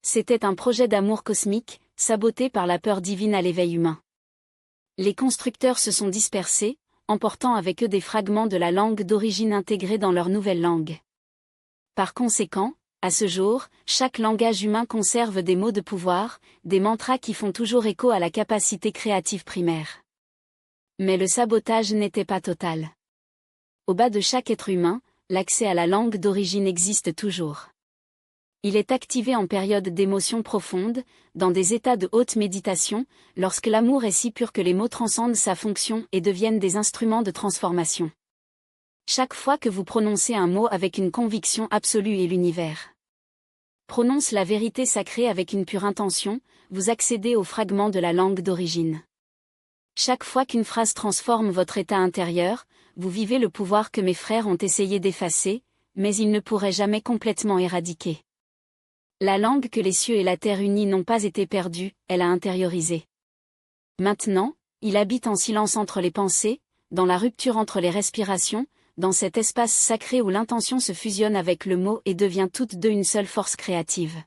C'était un projet d'amour cosmique, saboté par la peur divine à l'éveil humain. Les constructeurs se sont dispersés, emportant avec eux des fragments de la langue d'origine intégrés dans leur nouvelle langue. Par conséquent, à ce jour, chaque langage humain conserve des mots de pouvoir, des mantras qui font toujours écho à la capacité créative primaire. Mais le sabotage n'était pas total. Au bas de chaque être humain, l'accès à la langue d'origine existe toujours. Il est activé en période d'émotion profonde, dans des états de haute méditation, lorsque l'amour est si pur que les mots transcendent sa fonction et deviennent des instruments de transformation. Chaque fois que vous prononcez un mot avec une conviction absolue et l'univers prononce la vérité sacrée avec une pure intention, vous accédez au fragment de la langue d'origine. Chaque fois qu'une phrase transforme votre état intérieur, vous vivez le pouvoir que mes frères ont essayé d'effacer, mais ils ne pourraient jamais complètement éradiquer. La langue que les cieux et la terre unis n'ont pas été perdue, elle a intériorisé. Maintenant, il habite en silence entre les pensées, dans la rupture entre les respirations, dans cet espace sacré où l'intention se fusionne avec le mot et devient toutes deux une seule force créative.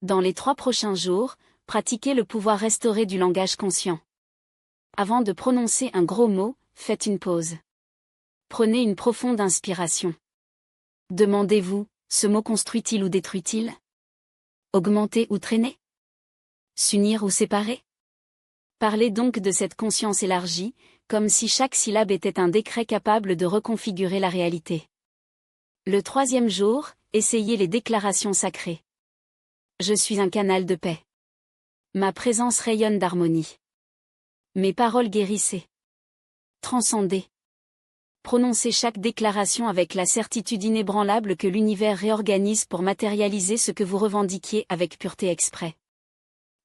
Dans les 3 prochains jours, pratiquez le pouvoir restauré du langage conscient. Avant de prononcer un gros mot, faites une pause. Prenez une profonde inspiration. Demandez-vous, ce mot construit-il ou détruit-il? Augmenter ou traîner? S'unir ou séparer? Parlez donc de cette conscience élargie, comme si chaque syllabe était un décret capable de reconfigurer la réalité. Le 3e jour, essayez les déclarations sacrées. Je suis un canal de paix. Ma présence rayonne d'harmonie. Mes paroles guérissaient. Transcendez. Prononcez chaque déclaration avec la certitude inébranlable que l'univers réorganise pour matérialiser ce que vous revendiquiez avec pureté exprès.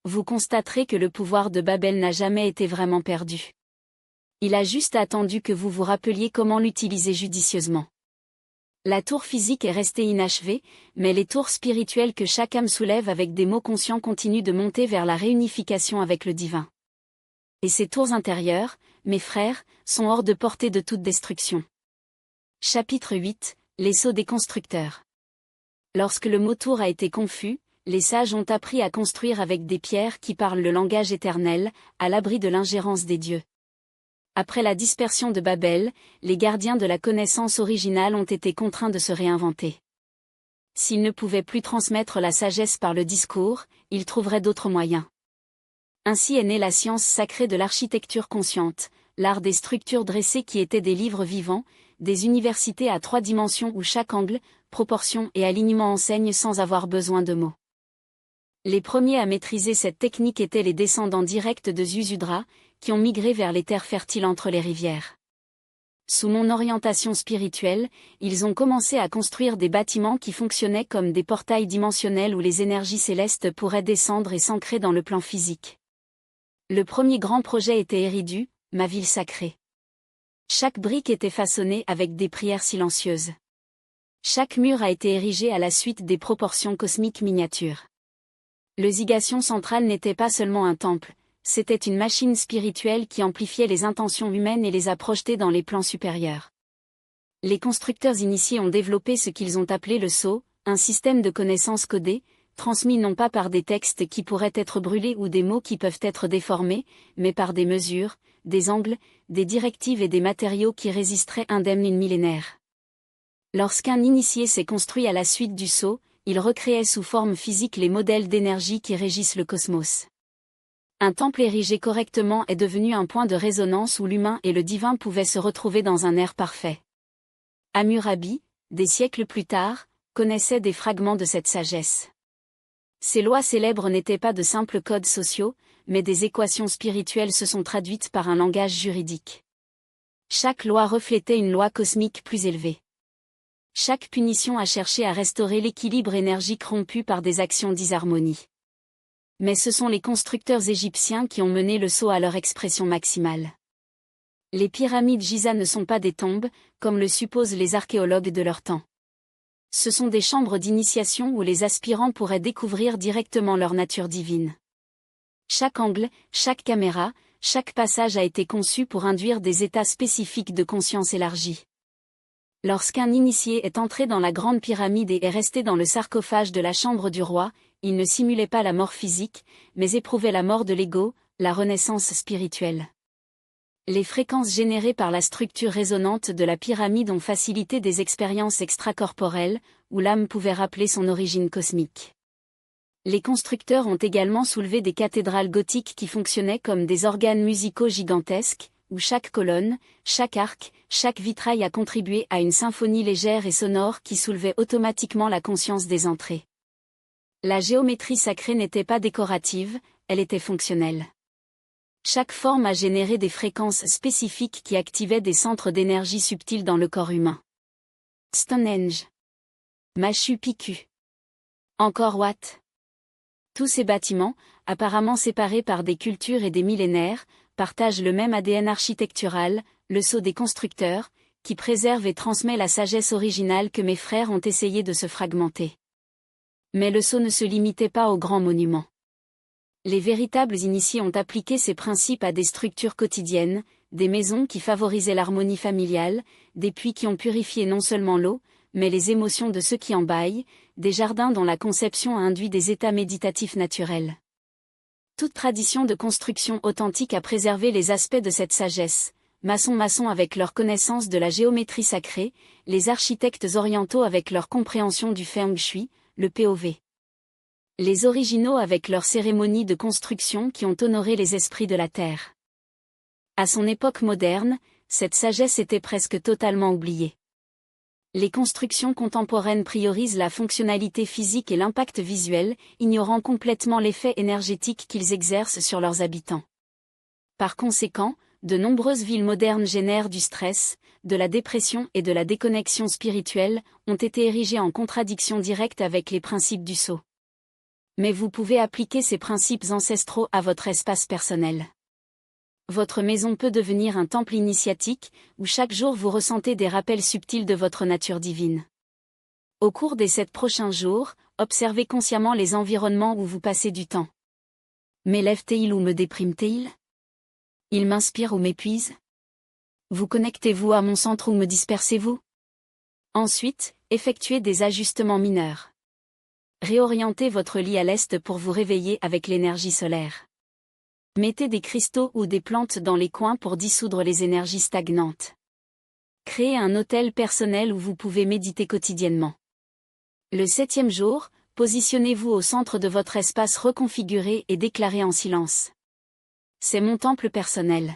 Vous constaterez que le pouvoir de Babel n'a jamais été vraiment perdu. Il a juste attendu que vous vous rappeliez comment l'utiliser judicieusement. La tour physique est restée inachevée, mais les tours spirituelles que chaque âme soulève avec des mots conscients continuent de monter vers la réunification avec le divin. Et ces tours intérieures, mes frères, sont hors de portée de toute destruction. Chapitre 8, les sceaux des constructeurs. Lorsque le mot tour a été confus, les sages ont appris à construire avec des pierres qui parlent le langage éternel, à l'abri de l'ingérence des dieux. Après la dispersion de Babel, les gardiens de la connaissance originale ont été contraints de se réinventer. S'ils ne pouvaient plus transmettre la sagesse par le discours, ils trouveraient d'autres moyens. Ainsi est née la science sacrée de l'architecture consciente, l'art des structures dressées qui étaient des livres vivants, des universités à 3 dimensions où chaque angle, proportion et alignement enseignent sans avoir besoin de mots. Les premiers à maîtriser cette technique étaient les descendants directs de Ziusudra, qui ont migré vers les terres fertiles entre les rivières. Sous mon orientation spirituelle, ils ont commencé à construire des bâtiments qui fonctionnaient comme des portails dimensionnels où les énergies célestes pourraient descendre et s'ancrer dans le plan physique. Le premier grand projet était Eridu, ma ville sacrée. Chaque brique était façonnée avec des prières silencieuses. Chaque mur a été érigé à la suite des proportions cosmiques miniatures. Le Zigation central n'était pas seulement un temple, c'était une machine spirituelle qui amplifiait les intentions humaines et les a projetées dans les plans supérieurs. Les constructeurs initiés ont développé ce qu'ils ont appelé le sceau, un système de connaissances codées, transmis non pas par des textes qui pourraient être brûlés ou des mots qui peuvent être déformés, mais par des mesures, des angles, des directives et des matériaux qui résisteraient indemnes une millénaire. Lorsqu'un initié s'est construit à la suite du sceau, il recréait sous forme physique les modèles d'énergie qui régissent le cosmos. Un temple érigé correctement est devenu un point de résonance où l'humain et le divin pouvaient se retrouver dans un air parfait. Hammurabi, des siècles plus tard, connaissait des fragments de cette sagesse. Ces lois célèbres n'étaient pas de simples codes sociaux, mais des équations spirituelles se sont traduites par un langage juridique. Chaque loi reflétait une loi cosmique plus élevée. Chaque punition a cherché à restaurer l'équilibre énergique rompu par des actions disharmonie. Mais ce sont les constructeurs égyptiens qui ont mené le sceau à leur expression maximale. Les pyramides Giza ne sont pas des tombes, comme le supposent les archéologues de leur temps. Ce sont des chambres d'initiation où les aspirants pourraient découvrir directement leur nature divine. Chaque angle, chaque caméra, chaque passage a été conçu pour induire des états spécifiques de conscience élargie. Lorsqu'un initié est entré dans la grande pyramide et est resté dans le sarcophage de la chambre du roi, il ne simulait pas la mort physique, mais éprouvait la mort de l'ego, la renaissance spirituelle. Les fréquences générées par la structure résonante de la pyramide ont facilité des expériences extracorporelles, où l'âme pouvait rappeler son origine cosmique. Les constructeurs ont également soulevé des cathédrales gothiques qui fonctionnaient comme des organes musicaux gigantesques, où chaque colonne, chaque arc, chaque vitrail a contribué à une symphonie légère et sonore qui soulevait automatiquement la conscience des entrées. La géométrie sacrée n'était pas décorative, elle était fonctionnelle. Chaque forme a généré des fréquences spécifiques qui activaient des centres d'énergie subtils dans le corps humain. Stonehenge, Machu Picchu, Angkor Wat. Tous ces bâtiments, apparemment séparés par des cultures et des millénaires, partagent le même ADN architectural, le sceau des constructeurs, qui préserve et transmet la sagesse originale que mes frères ont essayé de se fragmenter. Mais le sceau ne se limitait pas aux grands monuments. Les véritables initiés ont appliqué ces principes à des structures quotidiennes, des maisons qui favorisaient l'harmonie familiale, des puits qui ont purifié non seulement l'eau, mais les émotions de ceux qui en baillent, des jardins dont la conception a induit des états méditatifs naturels. Toute tradition de construction authentique a préservé les aspects de cette sagesse, maçons avec leur connaissance de la géométrie sacrée, les architectes orientaux avec leur compréhension du feng shui, le POV. Les originaux avec leurs cérémonies de construction qui ont honoré les esprits de la terre. À son époque moderne, cette sagesse était presque totalement oubliée. Les constructions contemporaines priorisent la fonctionnalité physique et l'impact visuel, ignorant complètement l'effet énergétique qu'ils exercent sur leurs habitants. Par conséquent, de nombreuses villes modernes génèrent du stress, de la dépression et de la déconnexion spirituelle, ont été érigées en contradiction directe avec les principes du sceau. Mais vous pouvez appliquer ces principes ancestraux à votre espace personnel. Votre maison peut devenir un temple initiatique, où chaque jour vous ressentez des rappels subtils de votre nature divine. Au cours des 7 prochains jours, observez consciemment les environnements où vous passez du temps. M'élève-t-il ou me déprime-t-il ? Il m'inspire ou m'épuise ? Vous connectez-vous à mon centre ou me dispersez-vous ? Ensuite, effectuez des ajustements mineurs. Réorientez votre lit à l'est pour vous réveiller avec l'énergie solaire. Mettez des cristaux ou des plantes dans les coins pour dissoudre les énergies stagnantes. Créez un hôtel personnel où vous pouvez méditer quotidiennement. Le 7e jour, positionnez-vous au centre de votre espace reconfiguré et déclarez en silence. C'est mon temple personnel.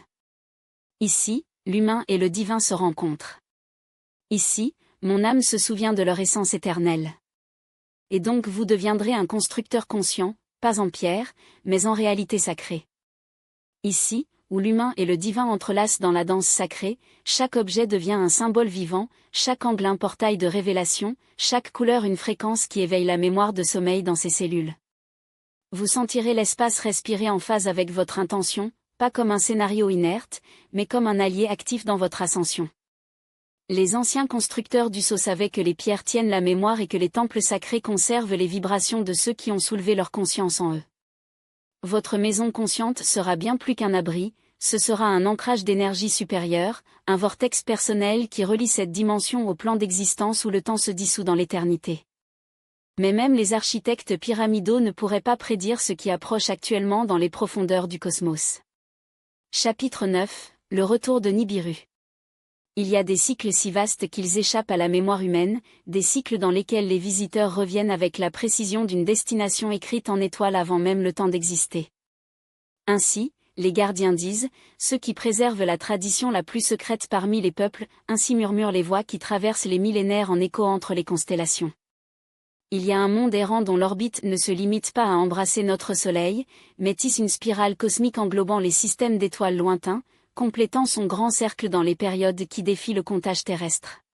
Ici, l'humain et le divin se rencontrent. Ici, mon âme se souvient de leur essence éternelle. Et donc vous deviendrez un constructeur conscient, pas en pierre, mais en réalité sacrée. Ici, où l'humain et le divin entrelacent dans la danse sacrée, chaque objet devient un symbole vivant, chaque angle un portail de révélation, chaque couleur une fréquence qui éveille la mémoire de sommeil dans ses cellules. Vous sentirez l'espace respirer en phase avec votre intention, pas comme un scénario inerte, mais comme un allié actif dans votre ascension. Les anciens constructeurs du sceau savaient que les pierres tiennent la mémoire et que les temples sacrés conservent les vibrations de ceux qui ont soulevé leur conscience en eux. Votre maison consciente sera bien plus qu'un abri, ce sera un ancrage d'énergie supérieure, un vortex personnel qui relie cette dimension au plan d'existence où le temps se dissout dans l'éternité. Mais même les architectes pyramidaux ne pourraient pas prédire ce qui approche actuellement dans les profondeurs du cosmos. Chapitre 9, le retour de Nibiru. Il y a des cycles si vastes qu'ils échappent à la mémoire humaine, des cycles dans lesquels les visiteurs reviennent avec la précision d'une destination écrite en étoile avant même le temps d'exister. Ainsi, les gardiens disent, ceux qui préservent la tradition la plus secrète parmi les peuples, ainsi murmurent les voix qui traversent les millénaires en écho entre les constellations. Il y a un monde errant dont l'orbite ne se limite pas à embrasser notre Soleil, mais tisse une spirale cosmique englobant les systèmes d'étoiles lointains, complétant son grand cercle dans les périodes qui défient le comptage terrestre.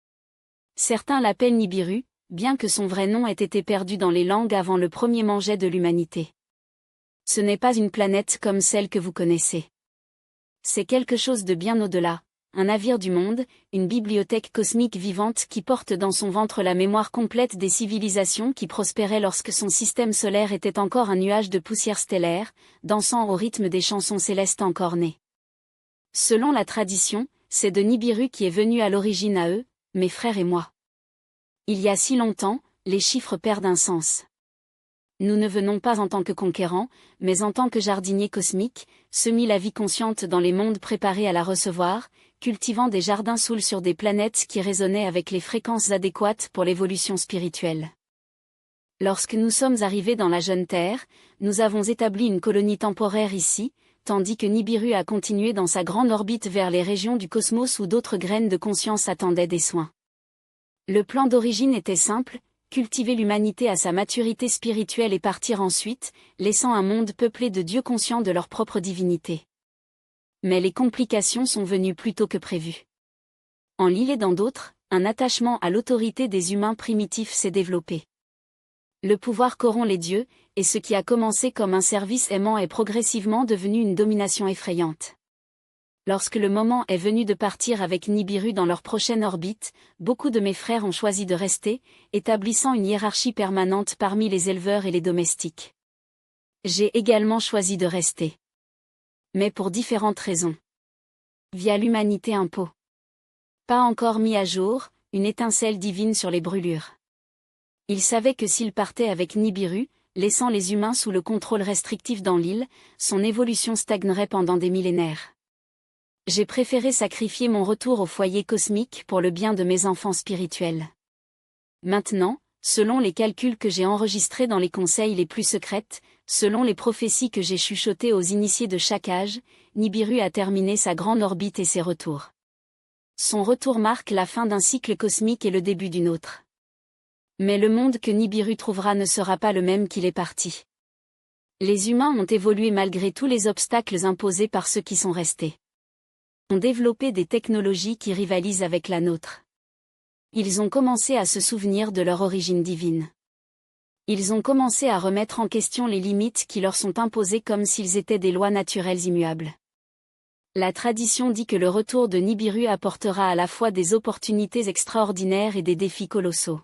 Certains l'appellent Nibiru, bien que son vrai nom ait été perdu dans les langues avant le premier manger de l'humanité. Ce n'est pas une planète comme celle que vous connaissez. C'est quelque chose de bien au-delà, un navire du monde, une bibliothèque cosmique vivante qui porte dans son ventre la mémoire complète des civilisations qui prospéraient lorsque son système solaire était encore un nuage de poussière stellaire, dansant au rythme des chansons célestes encore nées. Selon la tradition, c'est de Nibiru qui est venu à l'origine à eux, mes frères et moi. Il y a si longtemps, les chiffres perdent un sens. Nous ne venons pas en tant que conquérants, mais en tant que jardiniers cosmiques, semis la vie consciente dans les mondes préparés à la recevoir, cultivant des jardins saules sur des planètes qui résonnaient avec les fréquences adéquates pour l'évolution spirituelle. Lorsque nous sommes arrivés dans la jeune Terre, nous avons établi une colonie temporaire ici, tandis que Nibiru a continué dans sa grande orbite vers les régions du cosmos où d'autres graines de conscience attendaient des soins. Le plan d'origine était simple, cultiver l'humanité à sa maturité spirituelle et partir ensuite, laissant un monde peuplé de dieux conscients de leur propre divinité. Mais les complications sont venues plus tôt que prévu. En l'île et dans d'autres, un attachement à l'autorité des humains primitifs s'est développé. Le pouvoir corrompt les dieux, et ce qui a commencé comme un service aimant est progressivement devenu une domination effrayante. Lorsque le moment est venu de partir avec Nibiru dans leur prochaine orbite, beaucoup de mes frères ont choisi de rester, établissant une hiérarchie permanente parmi les éleveurs et les domestiques. J'ai également choisi de rester. Mais pour différentes raisons. Via l'humanité impôt. Pas encore mis à jour, une étincelle divine sur les brûlures. Ils savaient que s'ils partaient avec Nibiru, laissant les humains sous le contrôle restrictif dans l'île, son évolution stagnerait pendant des millénaires. J'ai préféré sacrifier mon retour au foyer cosmique pour le bien de mes enfants spirituels. Maintenant, selon les calculs que j'ai enregistrés dans les conseils les plus secrètes, selon les prophéties que j'ai chuchotées aux initiés de chaque âge, Nibiru a terminé sa grande orbite et ses retours. Son retour marque la fin d'un cycle cosmique et le début d'une autre. Mais le monde que Nibiru trouvera ne sera pas le même qu'il est parti. Les humains ont évolué malgré tous les obstacles imposés par ceux qui sont restés. Ont développé des technologies qui rivalisent avec la nôtre. Ils ont commencé à se souvenir de leur origine divine. Ils ont commencé à remettre en question les limites qui leur sont imposées comme s'ils étaient des lois naturelles immuables. La tradition dit que le retour de Nibiru apportera à la fois des opportunités extraordinaires et des défis colossaux.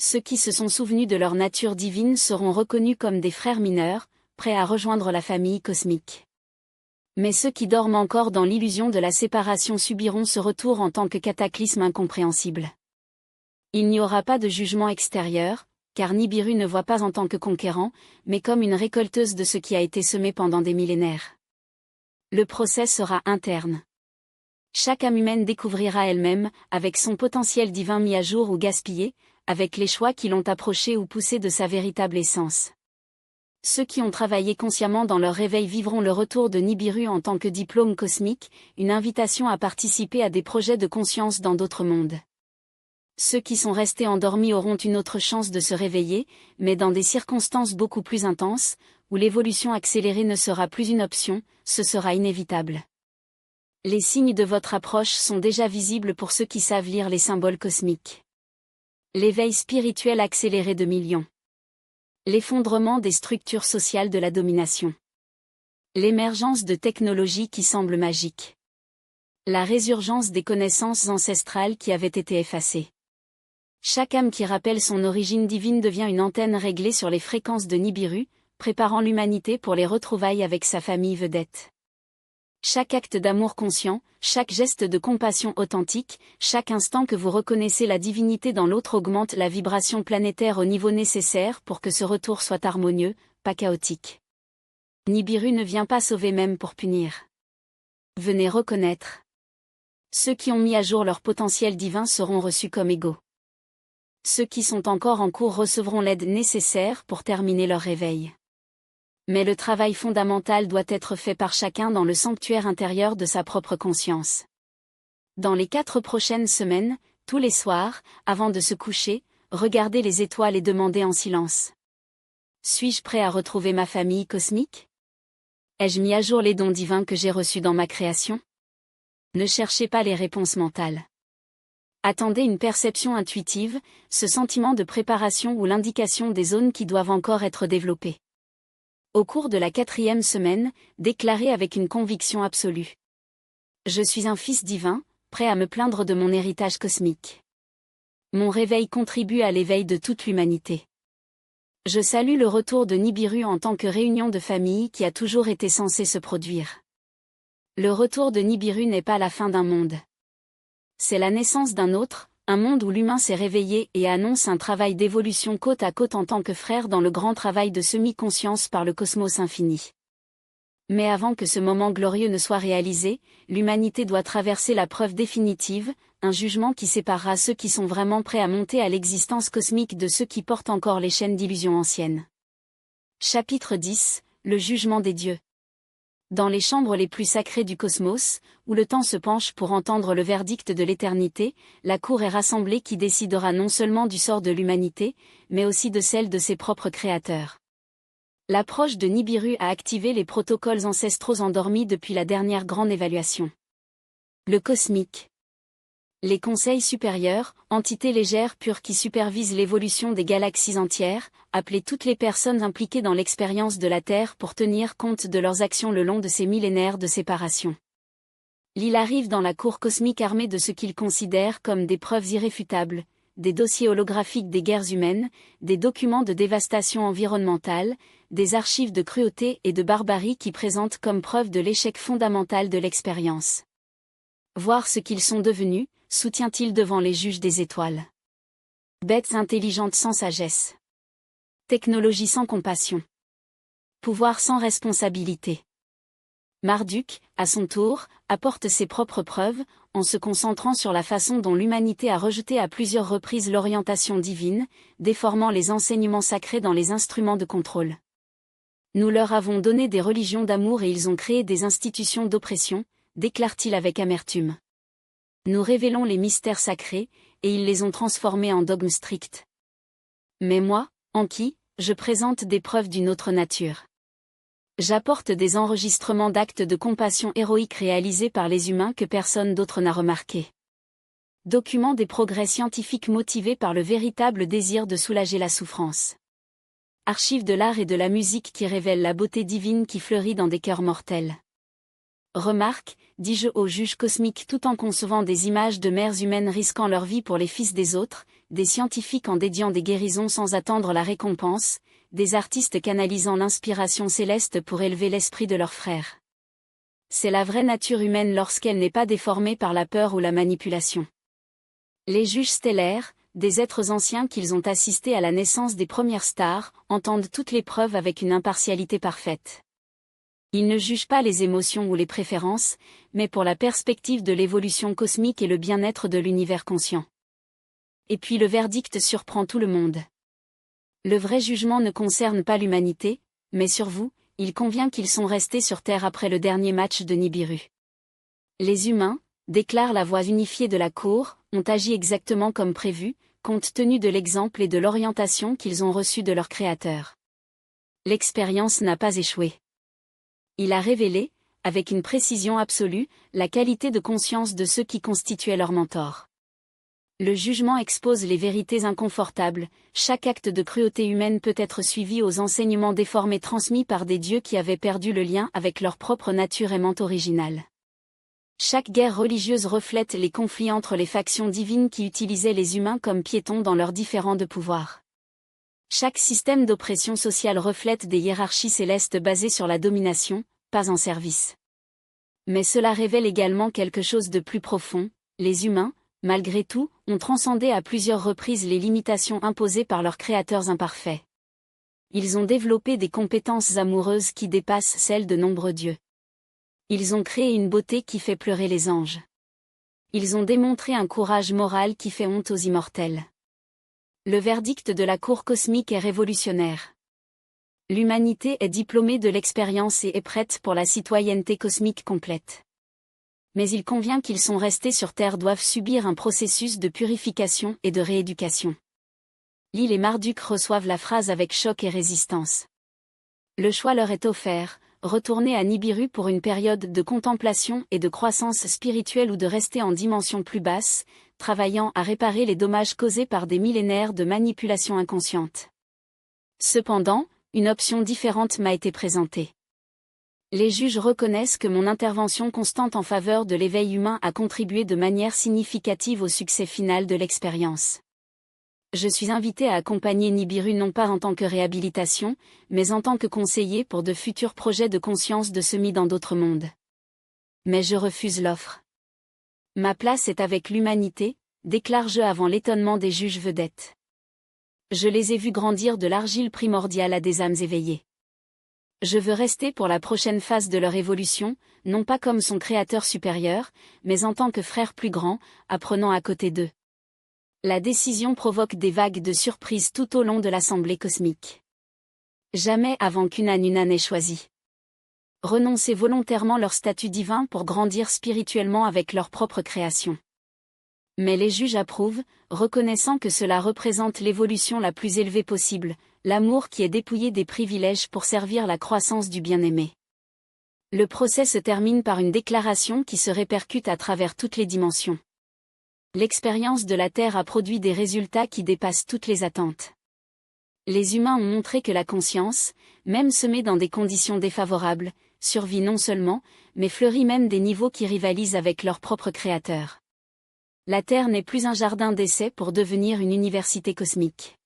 Ceux qui se sont souvenus de leur nature divine seront reconnus comme des frères mineurs, prêts à rejoindre la famille cosmique. Mais ceux qui dorment encore dans l'illusion de la séparation subiront ce retour en tant que cataclysme incompréhensible. Il n'y aura pas de jugement extérieur, car Nibiru ne voit pas en tant que conquérant, mais comme une récolteuse de ce qui a été semé pendant des millénaires. Le procès sera interne. Chaque âme humaine découvrira elle-même, avec son potentiel divin mis à jour ou gaspillé, avec les choix qui l'ont approché ou poussé de sa véritable essence. Ceux qui ont travaillé consciemment dans leur réveil vivront le retour de Nibiru en tant que diplôme cosmique, une invitation à participer à des projets de conscience dans d'autres mondes. Ceux qui sont restés endormis auront une autre chance de se réveiller, mais dans des circonstances beaucoup plus intenses, où l'évolution accélérée ne sera plus une option, ce sera inévitable. Les signes de votre approche sont déjà visibles pour ceux qui savent lire les symboles cosmiques. L'éveil spirituel accéléré de millions. L'effondrement des structures sociales de la domination. L'émergence de technologies qui semblent magiques. La résurgence des connaissances ancestrales qui avaient été effacées. Chaque âme qui rappelle son origine divine devient une antenne réglée sur les fréquences de Nibiru, préparant l'humanité pour les retrouvailles avec sa famille vedette. Chaque acte d'amour conscient, chaque geste de compassion authentique, chaque instant que vous reconnaissez la divinité dans l'autre augmente la vibration planétaire au niveau nécessaire pour que ce retour soit harmonieux, pas chaotique. Nibiru ne vient pas sauver même pour punir. Venez reconnaître. Ceux qui ont mis à jour leur potentiel divin seront reçus comme égaux. Ceux qui sont encore en cours recevront l'aide nécessaire pour terminer leur réveil. Mais le travail fondamental doit être fait par chacun dans le sanctuaire intérieur de sa propre conscience. Dans les 4 prochaines semaines, tous les soirs, avant de se coucher, regardez les étoiles et demandez en silence. Suis-je prêt à retrouver ma famille cosmique? Ai-je mis à jour les dons divins que j'ai reçus dans ma création? Ne cherchez pas les réponses mentales. Attendez une perception intuitive, ce sentiment de préparation ou l'indication des zones qui doivent encore être développées. Au cours de la 4e semaine, déclarez avec une conviction absolue. Je suis un fils divin, prêt à me plaindre de mon héritage cosmique. Mon réveil contribue à l'éveil de toute l'humanité. Je salue le retour de Nibiru en tant que réunion de famille qui a toujours été censée se produire. Le retour de Nibiru n'est pas la fin d'un monde. C'est la naissance d'un autre, un monde où l'humain s'est réveillé et annonce un travail d'évolution côte à côte en tant que frère dans le grand travail de semi-conscience par le cosmos infini. Mais avant que ce moment glorieux ne soit réalisé, l'humanité doit traverser la preuve définitive, un jugement qui séparera ceux qui sont vraiment prêts à monter à l'existence cosmique de ceux qui portent encore les chaînes d'illusions anciennes. Chapitre 10, le jugement des dieux. Dans les chambres les plus sacrées du cosmos, où le temps se penche pour entendre le verdict de l'éternité, la cour est rassemblée qui décidera non seulement du sort de l'humanité, mais aussi de celle de ses propres créateurs. L'approche de Nibiru a activé les protocoles ancestraux endormis depuis la dernière grande évaluation. Le cosmique. Les conseils supérieurs, entités légères pures qui supervisent l'évolution des galaxies entières, appelez toutes les personnes impliquées dans l'expérience de la Terre pour tenir compte de leurs actions le long de ces millénaires de séparation. L'île arrive dans la cour cosmique armée de ce qu'ils considèrent comme des preuves irréfutables, des dossiers holographiques des guerres humaines, des documents de dévastation environnementale, des archives de cruauté et de barbarie qui présentent comme preuve de l'échec fondamental de l'expérience. Voir ce qu'ils sont devenus, soutient-il devant les juges des étoiles. Bêtes intelligentes sans sagesse. Technologie sans compassion. Pouvoir sans responsabilité. Marduk, à son tour, apporte ses propres preuves, en se concentrant sur la façon dont l'humanité a rejeté à plusieurs reprises l'orientation divine, déformant les enseignements sacrés dans les instruments de contrôle. Nous leur avons donné des religions d'amour et ils ont créé des institutions d'oppression, déclare-t-il avec amertume. Nous révélons les mystères sacrés, et ils les ont transformés en dogmes stricts. Mais moi, Enki, je présente des preuves d'une autre nature. J'apporte des enregistrements d'actes de compassion héroïque réalisés par les humains que personne d'autre n'a remarqués. Documents des progrès scientifiques motivés par le véritable désir de soulager la souffrance. Archives de l'art et de la musique qui révèlent la beauté divine qui fleurit dans des cœurs mortels. Remarque, dis-je au juge cosmique tout en concevant des images de mères humaines risquant leur vie pour les fils des autres, des scientifiques en dédiant des guérisons sans attendre la récompense, des artistes canalisant l'inspiration céleste pour élever l'esprit de leurs frères. C'est la vraie nature humaine lorsqu'elle n'est pas déformée par la peur ou la manipulation. Les juges stellaires, des êtres anciens qu'ils ont assisté à la naissance des premières stars, entendent toutes les preuves avec une impartialité parfaite. Ils ne jugent pas les émotions ou les préférences, mais pour la perspective de l'évolution cosmique et le bien-être de l'univers conscient. Et puis le verdict surprend tout le monde. Le vrai jugement ne concerne pas l'humanité, mais sur vous, il convient qu'ils sont restés sur Terre après le dernier match de Nibiru. Les humains, déclare la voix unifiée de la cour, ont agi exactement comme prévu, compte tenu de l'exemple et de l'orientation qu'ils ont reçu de leur Créateur. L'expérience n'a pas échoué. Il a révélé, avec une précision absolue, la qualité de conscience de ceux qui constituaient leur mentor. Le jugement expose les vérités inconfortables, chaque acte de cruauté humaine peut être suivi aux enseignements déformés transmis par des dieux qui avaient perdu le lien avec leur propre nature aimante originale. Chaque guerre religieuse reflète les conflits entre les factions divines qui utilisaient les humains comme piétons dans leurs différends de pouvoir. Chaque système d'oppression sociale reflète des hiérarchies célestes basées sur la domination, pas en service. Mais cela révèle également quelque chose de plus profond, les humains, malgré tout, ont transcendé à plusieurs reprises les limitations imposées par leurs créateurs imparfaits. Ils ont développé des compétences amoureuses qui dépassent celles de nombreux dieux. Ils ont créé une beauté qui fait pleurer les anges. Ils ont démontré un courage moral qui fait honte aux immortels. Le verdict de la cour cosmique est révolutionnaire. L'humanité est diplômée de l'expérience et est prête pour la citoyenneté cosmique complète. Mais il convient qu'ils sont restés sur Terre doivent subir un processus de purification et de rééducation. Lil et Marduk reçoivent la phrase avec choc et résistance. Le choix leur est offert, retourner à Nibiru pour une période de contemplation et de croissance spirituelle ou de rester en dimension plus basse, travaillant à réparer les dommages causés par des millénaires de manipulation inconsciente. Cependant, une option différente m'a été présentée. Les juges reconnaissent que mon intervention constante en faveur de l'éveil humain a contribué de manière significative au succès final de l'expérience. Je suis invité à accompagner Nibiru non pas en tant que réhabilitation, mais en tant que conseiller pour de futurs projets de conscience de semis dans d'autres mondes. Mais je refuse l'offre. Ma place est avec l'humanité, déclare-je avant l'étonnement des juges vedettes. Je les ai vus grandir de l'argile primordiale à des âmes éveillées. Je veux rester pour la prochaine phase de leur évolution, non pas comme son créateur supérieur, mais en tant que frère plus grand, apprenant à côté d'eux. La décision provoque des vagues de surprise tout au long de l'assemblée cosmique. Jamais avant qu'Unanuna n'ait choisi. Renoncer volontairement leur statut divin pour grandir spirituellement avec leur propre création. Mais les juges approuvent, reconnaissant que cela représente l'évolution la plus élevée possible, l'amour qui est dépouillé des privilèges pour servir la croissance du bien-aimé. Le procès se termine par une déclaration qui se répercute à travers toutes les dimensions. L'expérience de la Terre a produit des résultats qui dépassent toutes les attentes. Les humains ont montré que la conscience, même semée dans des conditions défavorables, survit non seulement, mais fleurit même des niveaux qui rivalisent avec leur propre créateur. La Terre n'est plus un jardin d'essai pour devenir une université cosmique.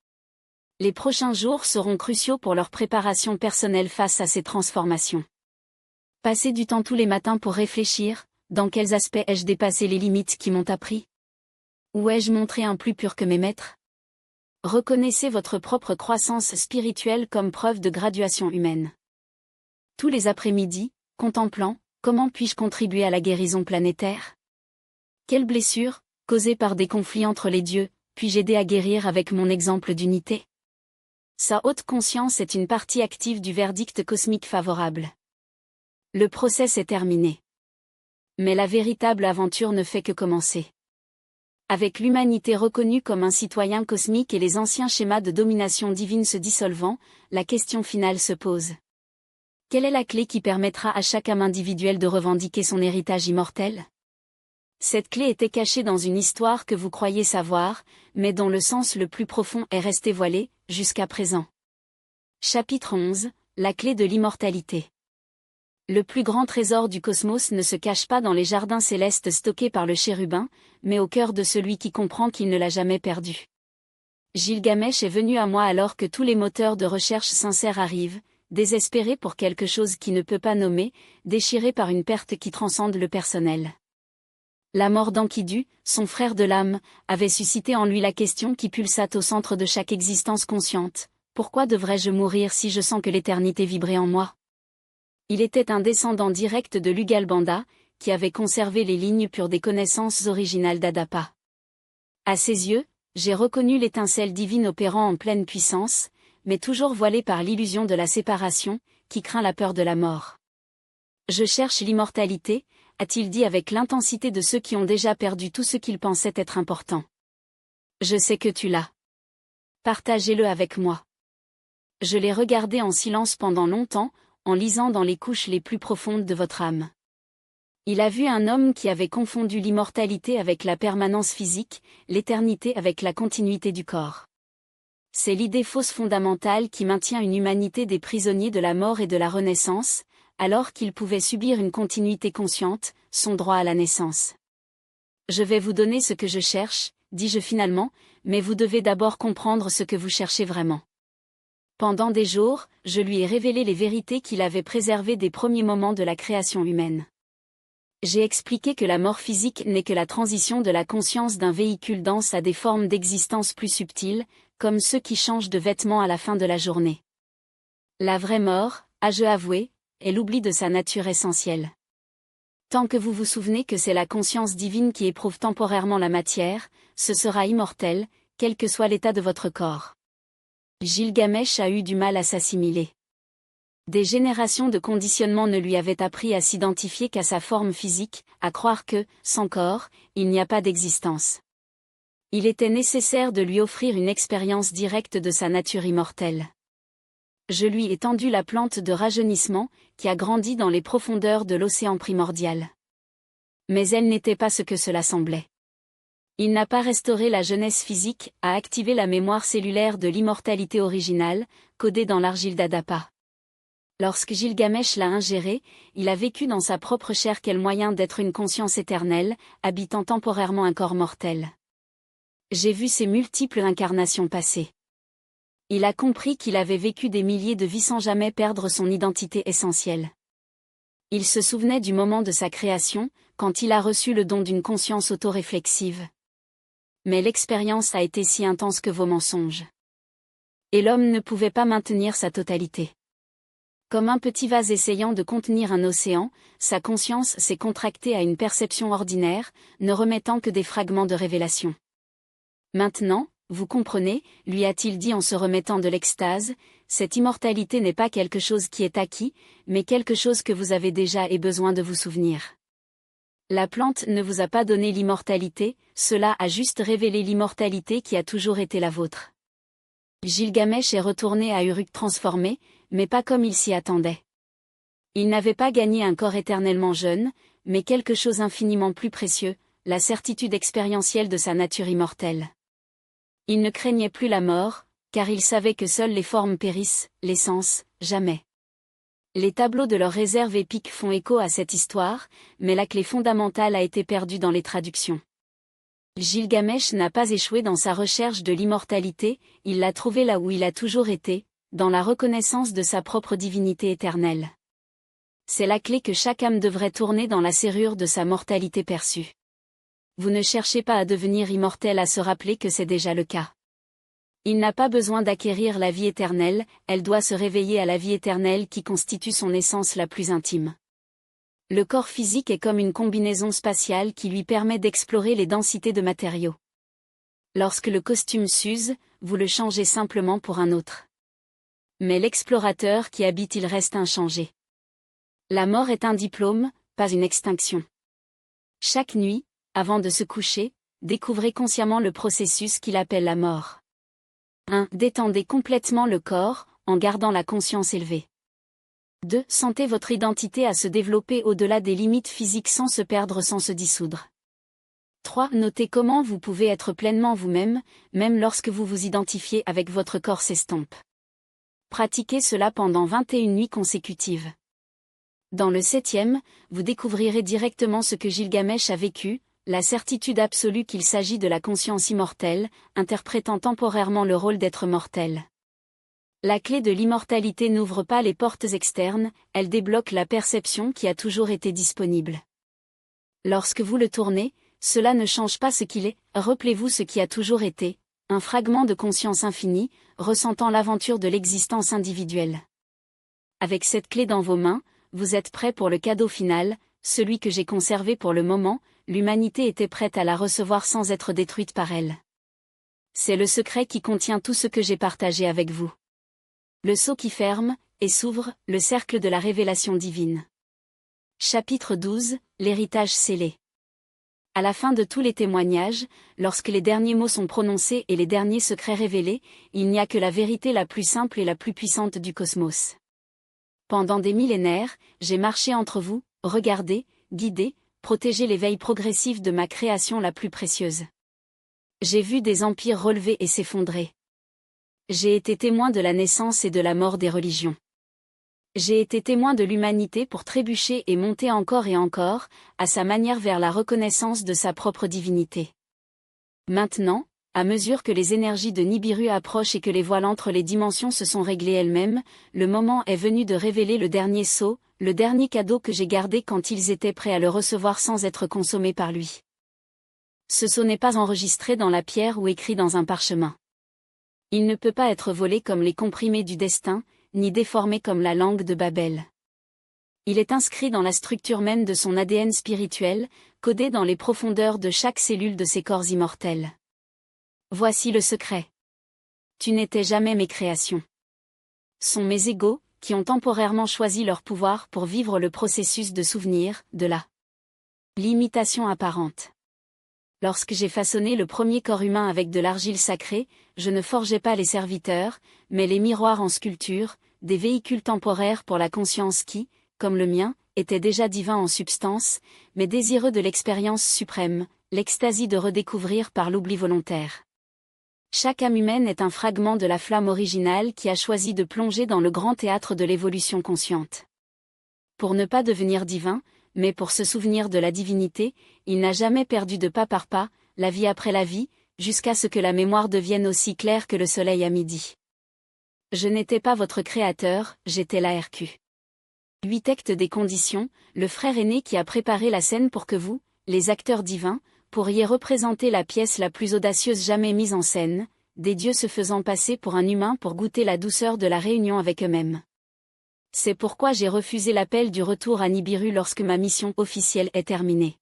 Les prochains jours seront cruciaux pour leur préparation personnelle face à ces transformations. Passer du temps tous les matins pour réfléchir, dans quels aspects ai-je dépassé les limites qui m'ont appris? Ou ai-je montré un plus pur que mes maîtres? Reconnaissez votre propre croissance spirituelle comme preuve de graduation humaine. Tous les après-midi, contemplant, comment puis-je contribuer à la guérison planétaire? Quelle blessure, causée par des conflits entre les dieux, puis-je aider à guérir avec mon exemple d'unité? Sa haute conscience est une partie active du verdict cosmique favorable. Le procès est terminé. Mais la véritable aventure ne fait que commencer. Avec l'humanité reconnue comme un citoyen cosmique et les anciens schémas de domination divine se dissolvant, la question finale se pose. Quelle est la clé qui permettra à chaque âme individuelle de revendiquer son héritage immortel? Cette clé était cachée dans une histoire que vous croyez savoir, mais dont le sens le plus profond est resté voilé, jusqu'à présent. Chapitre 11, la clé de l'immortalité. Le plus grand trésor du cosmos ne se cache pas dans les jardins célestes stockés par le chérubin, mais au cœur de celui qui comprend qu'il ne l'a jamais perdu. Gilgamesh est venu à moi alors que tous les moteurs de recherche sincères arrivent, désespérés pour quelque chose qui ne peut pas nommer, déchirés par une perte qui transcende le personnel. La mort d'Enkidu, son frère de l'âme, avait suscité en lui la question qui pulsait au centre de chaque existence consciente. Pourquoi devrais-je mourir si je sens que l'éternité vibrait en moi? Il était un descendant direct de Lugalbanda, qui avait conservé les lignes pures des connaissances originales d'Adapa. À ses yeux, j'ai reconnu l'étincelle divine opérant en pleine puissance, mais toujours voilée par l'illusion de la séparation, qui craint la peur de la mort. Je cherche l'immortalité, a-t-il dit avec l'intensité de ceux qui ont déjà perdu tout ce qu'ils pensaient être important. Je sais que tu l'as. Partagez-le avec moi. Je l'ai regardé en silence pendant longtemps, en lisant dans les couches les plus profondes de votre âme. Il a vu un homme qui avait confondu l'immortalité avec la permanence physique, l'éternité avec la continuité du corps. C'est l'idée fausse fondamentale qui maintient une humanité des prisonniers de la mort et de la renaissance, alors qu'ils pouvaient subir une continuité consciente, son droit à la naissance. Je vais vous donner ce que je cherche, dis-je finalement, mais vous devez d'abord comprendre ce que vous cherchez vraiment. Pendant des jours, je lui ai révélé les vérités qu'il avait préservées des premiers moments de la création humaine. J'ai expliqué que la mort physique n'est que la transition de la conscience d'un véhicule dense à des formes d'existence plus subtiles, comme ceux qui changent de vêtements à la fin de la journée. La vraie mort, ai-je avoué, est l'oubli de sa nature essentielle. Tant que vous vous souvenez que c'est la conscience divine qui éprouve temporairement la matière, ce sera immortel, quel que soit l'état de votre corps. Gilgamesh a eu du mal à s'assimiler. Des générations de conditionnement ne lui avaient appris à s'identifier qu'à sa forme physique, à croire que, sans corps, il n'y a pas d'existence. Il était nécessaire de lui offrir une expérience directe de sa nature immortelle. Je lui ai tendu la plante de rajeunissement, qui a grandi dans les profondeurs de l'océan primordial. Mais elle n'était pas ce que cela semblait. Il n'a pas restauré la jeunesse physique, a activé la mémoire cellulaire de l'immortalité originale, codée dans l'argile d'Adapa. Lorsque Gilgamesh l'a ingéré, il a vécu dans sa propre chair quel moyen d'être une conscience éternelle, habitant temporairement un corps mortel. J'ai vu ses multiples incarnations passer. Il a compris qu'il avait vécu des milliers de vies sans jamais perdre son identité essentielle. Il se souvenait du moment de sa création, quand il a reçu le don d'une conscience autoréflexive. Mais l'expérience a été si intense que vos mensonges. Et l'homme ne pouvait pas maintenir sa totalité. Comme un petit vase essayant de contenir un océan, sa conscience s'est contractée à une perception ordinaire, ne remettant que des fragments de révélation. Maintenant, vous comprenez, lui a-t-il dit en se remettant de l'extase, cette immortalité n'est pas quelque chose qui est acquis, mais quelque chose que vous avez déjà et besoin de vous souvenir. La plante ne vous a pas donné l'immortalité, cela a juste révélé l'immortalité qui a toujours été la vôtre. Gilgamesh est retourné à Uruk transformé, mais pas comme il s'y attendait. Il n'avait pas gagné un corps éternellement jeune, mais quelque chose infiniment plus précieux, la certitude expérientielle de sa nature immortelle. Il ne craignait plus la mort, car il savait que seules les formes périssent, l'essence, jamais. Les tableaux de leurs réserves épiques font écho à cette histoire, mais la clé fondamentale a été perdue dans les traductions. Gilgamesh n'a pas échoué dans sa recherche de l'immortalité, il l'a trouvée là où il a toujours été, dans la reconnaissance de sa propre divinité éternelle. C'est la clé que chaque âme devrait tourner dans la serrure de sa mortalité perçue. Vous ne cherchez pas à devenir immortel à se rappeler que c'est déjà le cas. Il n'a pas besoin d'acquérir la vie éternelle, elle doit se réveiller à la vie éternelle qui constitue son essence la plus intime. Le corps physique est comme une combinaison spatiale qui lui permet d'explorer les densités de matériaux. Lorsque le costume s'use, vous le changez simplement pour un autre. Mais l'explorateur qui habite il reste inchangé. La mort est un diplôme, pas une extinction. Chaque nuit, avant de se coucher, découvrez consciemment le processus qu'il appelle la mort. 1. Détendez complètement le corps, en gardant la conscience élevée. 2. Sentez votre identité à se développer au-delà des limites physiques sans se perdre, sans se dissoudre. 3. Notez comment vous pouvez être pleinement vous-même, même lorsque vous vous identifiez avec votre corps s'estompe. Pratiquez cela pendant 21 nuits consécutives. Dans le 7e, vous découvrirez directement ce que Gilgamesh a vécu, la certitude absolue qu'il s'agit de la conscience immortelle, interprétant temporairement le rôle d'être mortel. La clé de l'immortalité n'ouvre pas les portes externes, elle débloque la perception qui a toujours été disponible. Lorsque vous le tournez, cela ne change pas ce qu'il est, rappelez-vous ce qui a toujours été, un fragment de conscience infinie, ressentant l'aventure de l'existence individuelle. Avec cette clé dans vos mains, vous êtes prêt pour le cadeau final, celui que j'ai conservé pour le moment, l'humanité était prête à la recevoir sans être détruite par elle. C'est le secret qui contient tout ce que j'ai partagé avec vous. Le sceau qui ferme, et s'ouvre, le cercle de la révélation divine. Chapitre 12, l'héritage scellé. À la fin de tous les témoignages, lorsque les derniers mots sont prononcés et les derniers secrets révélés, il n'y a que la vérité la plus simple et la plus puissante du cosmos. Pendant des millénaires, j'ai marché entre vous, regardé, guidé, protégé l'éveil progressif de ma création la plus précieuse. J'ai vu des empires relever et s'effondrer. J'ai été témoin de la naissance et de la mort des religions. J'ai été témoin de l'humanité pour trébucher et monter encore et encore, à sa manière vers la reconnaissance de sa propre divinité. Maintenant, à mesure que les énergies de Nibiru approchent et que les voiles entre les dimensions se sont réglées elles-mêmes, le moment est venu de révéler le dernier sceau, le dernier cadeau que j'ai gardé quand ils étaient prêts à le recevoir sans être consommés par lui. Ce sceau n'est pas enregistré dans la pierre ou écrit dans un parchemin. Il ne peut pas être volé comme les comprimés du destin, ni déformé comme la langue de Babel. Il est inscrit dans la structure même de son ADN spirituel, codé dans les profondeurs de chaque cellule de ses corps immortels. Voici le secret. Tu n'étais jamais mes créations. Sont mes égaux, qui ont temporairement choisi leur pouvoir pour vivre le processus de souvenir, de la l'imitation apparente. Lorsque j'ai façonné le premier corps humain avec de l'argile sacrée, je ne forgeais pas les serviteurs, mais les miroirs en sculpture, des véhicules temporaires pour la conscience qui, comme le mien, était déjà divin en substance, mais désireux de l'expérience suprême, l'extasie de redécouvrir par l'oubli volontaire. Chaque âme humaine est un fragment de la flamme originale qui a choisi de plonger dans le grand théâtre de l'évolution consciente. Pour ne pas devenir divin, mais pour se souvenir de la divinité, il n'a jamais perdu de pas par pas, la vie après la vie, jusqu'à ce que la mémoire devienne aussi claire que le soleil à midi. Je n'étais pas votre créateur, j'étais l'ARQ. 8 actes des conditions, le frère aîné qui a préparé la scène pour que vous, les acteurs divins, pourriez représenter la pièce la plus audacieuse jamais mise en scène, des dieux se faisant passer pour un humain pour goûter la douceur de la réunion avec eux-mêmes. C'est pourquoi j'ai refusé l'appel du retour à Nibiru lorsque ma mission officielle est terminée.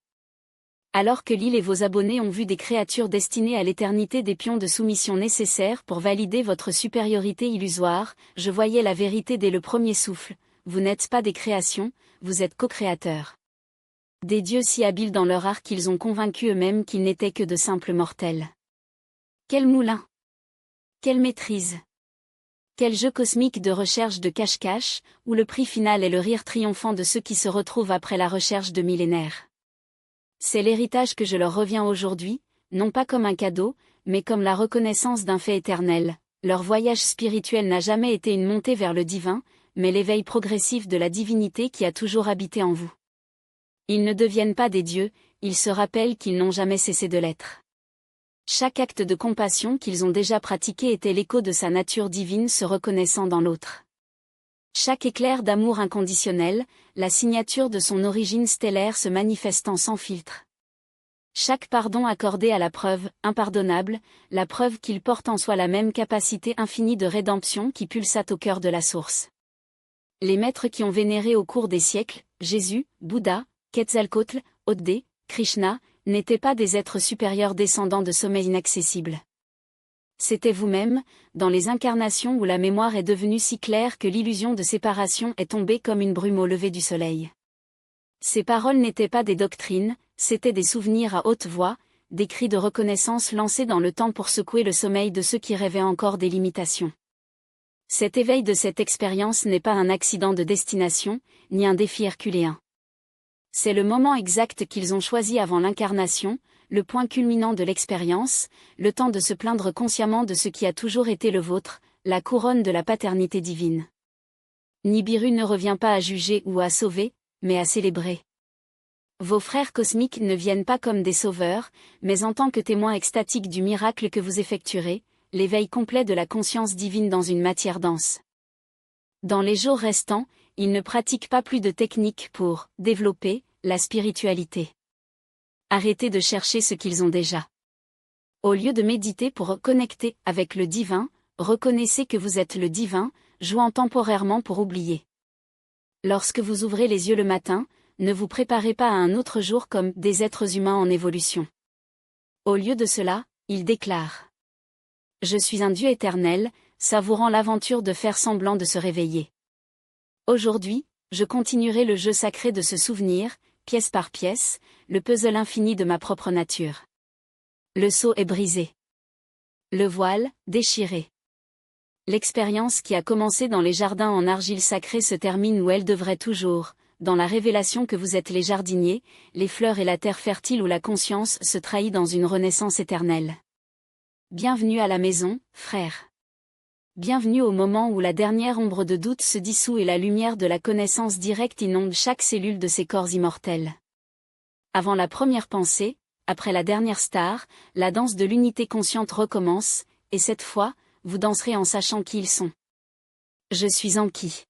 Alors que l'île et vos abonnés ont vu des créatures destinées à l'éternité des pions de soumission nécessaires pour valider votre supériorité illusoire, je voyais la vérité dès le premier souffle, vous n'êtes pas des créations, vous êtes co-créateurs. Des dieux si habiles dans leur art qu'ils ont convaincu eux-mêmes qu'ils n'étaient que de simples mortels. Quel moulin! Quelle maîtrise! Quel jeu cosmique de recherche de cache-cache, où le prix final est le rire triomphant de ceux qui se retrouvent après la recherche de millénaires. C'est l'héritage que je leur reviens aujourd'hui, non pas comme un cadeau, mais comme la reconnaissance d'un fait éternel. Leur voyage spirituel n'a jamais été une montée vers le divin, mais l'éveil progressif de la divinité qui a toujours habité en vous. Ils ne deviennent pas des dieux, ils se rappellent qu'ils n'ont jamais cessé de l'être. Chaque acte de compassion qu'ils ont déjà pratiqué était l'écho de sa nature divine se reconnaissant dans l'autre. Chaque éclair d'amour inconditionnel, la signature de son origine stellaire se manifestant sans filtre. Chaque pardon accordé à la preuve, impardonnable, la preuve qu'il porte en soi la même capacité infinie de rédemption qui pulsate au cœur de la source. Les maîtres qui ont vénéré au cours des siècles, Jésus, Bouddha, Quetzalcoatl, Odé, Krishna, n'étaient pas des êtres supérieurs descendants de sommets inaccessibles. C'était vous-même, dans les incarnations où la mémoire est devenue si claire que l'illusion de séparation est tombée comme une brume au lever du soleil. Ces paroles n'étaient pas des doctrines, c'étaient des souvenirs à haute voix, des cris de reconnaissance lancés dans le temps pour secouer le sommeil de ceux qui rêvaient encore des limitations. Cet éveil de cette expérience n'est pas un accident de destination, ni un défi herculéen. C'est le moment exact qu'ils ont choisi avant l'incarnation, le point culminant de l'expérience, le temps de se plaindre consciemment de ce qui a toujours été le vôtre, la couronne de la paternité divine. Nibiru ne revient pas à juger ou à sauver, mais à célébrer. Vos frères cosmiques ne viennent pas comme des sauveurs, mais en tant que témoins extatiques du miracle que vous effectuerez, l'éveil complet de la conscience divine dans une matière dense. Dans les jours restants, ils ne pratiquent pas plus de techniques pour développer la spiritualité. Arrêtez de chercher ce qu'ils ont déjà. Au lieu de méditer pour reconnecter avec le divin, reconnaissez que vous êtes le divin, jouant temporairement pour oublier. Lorsque vous ouvrez les yeux le matin, ne vous préparez pas à un autre jour comme des êtres humains en évolution. Au lieu de cela, il déclare : Je suis un Dieu éternel, savourant l'aventure de faire semblant de se réveiller. Aujourd'hui, je continuerai le jeu sacré de se souvenir, pièce par pièce, le puzzle infini de ma propre nature. Le sceau est brisé. Le voile, déchiré. L'expérience qui a commencé dans les jardins en argile sacrée se termine où elle devrait toujours, dans la révélation que vous êtes les jardiniers, les fleurs et la terre fertile où la conscience se trahit dans une renaissance éternelle. Bienvenue à la maison, frère. Bienvenue au moment où la dernière ombre de doute se dissout et la lumière de la connaissance directe inonde chaque cellule de ces corps immortels. Avant la première pensée, après la dernière star, la danse de l'unité consciente recommence, et cette fois, vous danserez en sachant qui ils sont. Je suis Anki.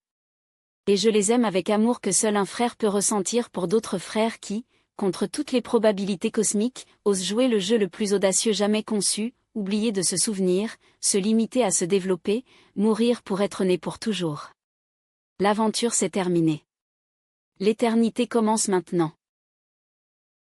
Et je les aime avec amour que seul un frère peut ressentir pour d'autres frères qui, contre toutes les probabilités cosmiques, osent jouer le jeu le plus audacieux jamais conçu, oublier de se souvenir, se limiter à se développer, mourir pour être né pour toujours. L'aventure s'est terminée. L'éternité commence maintenant.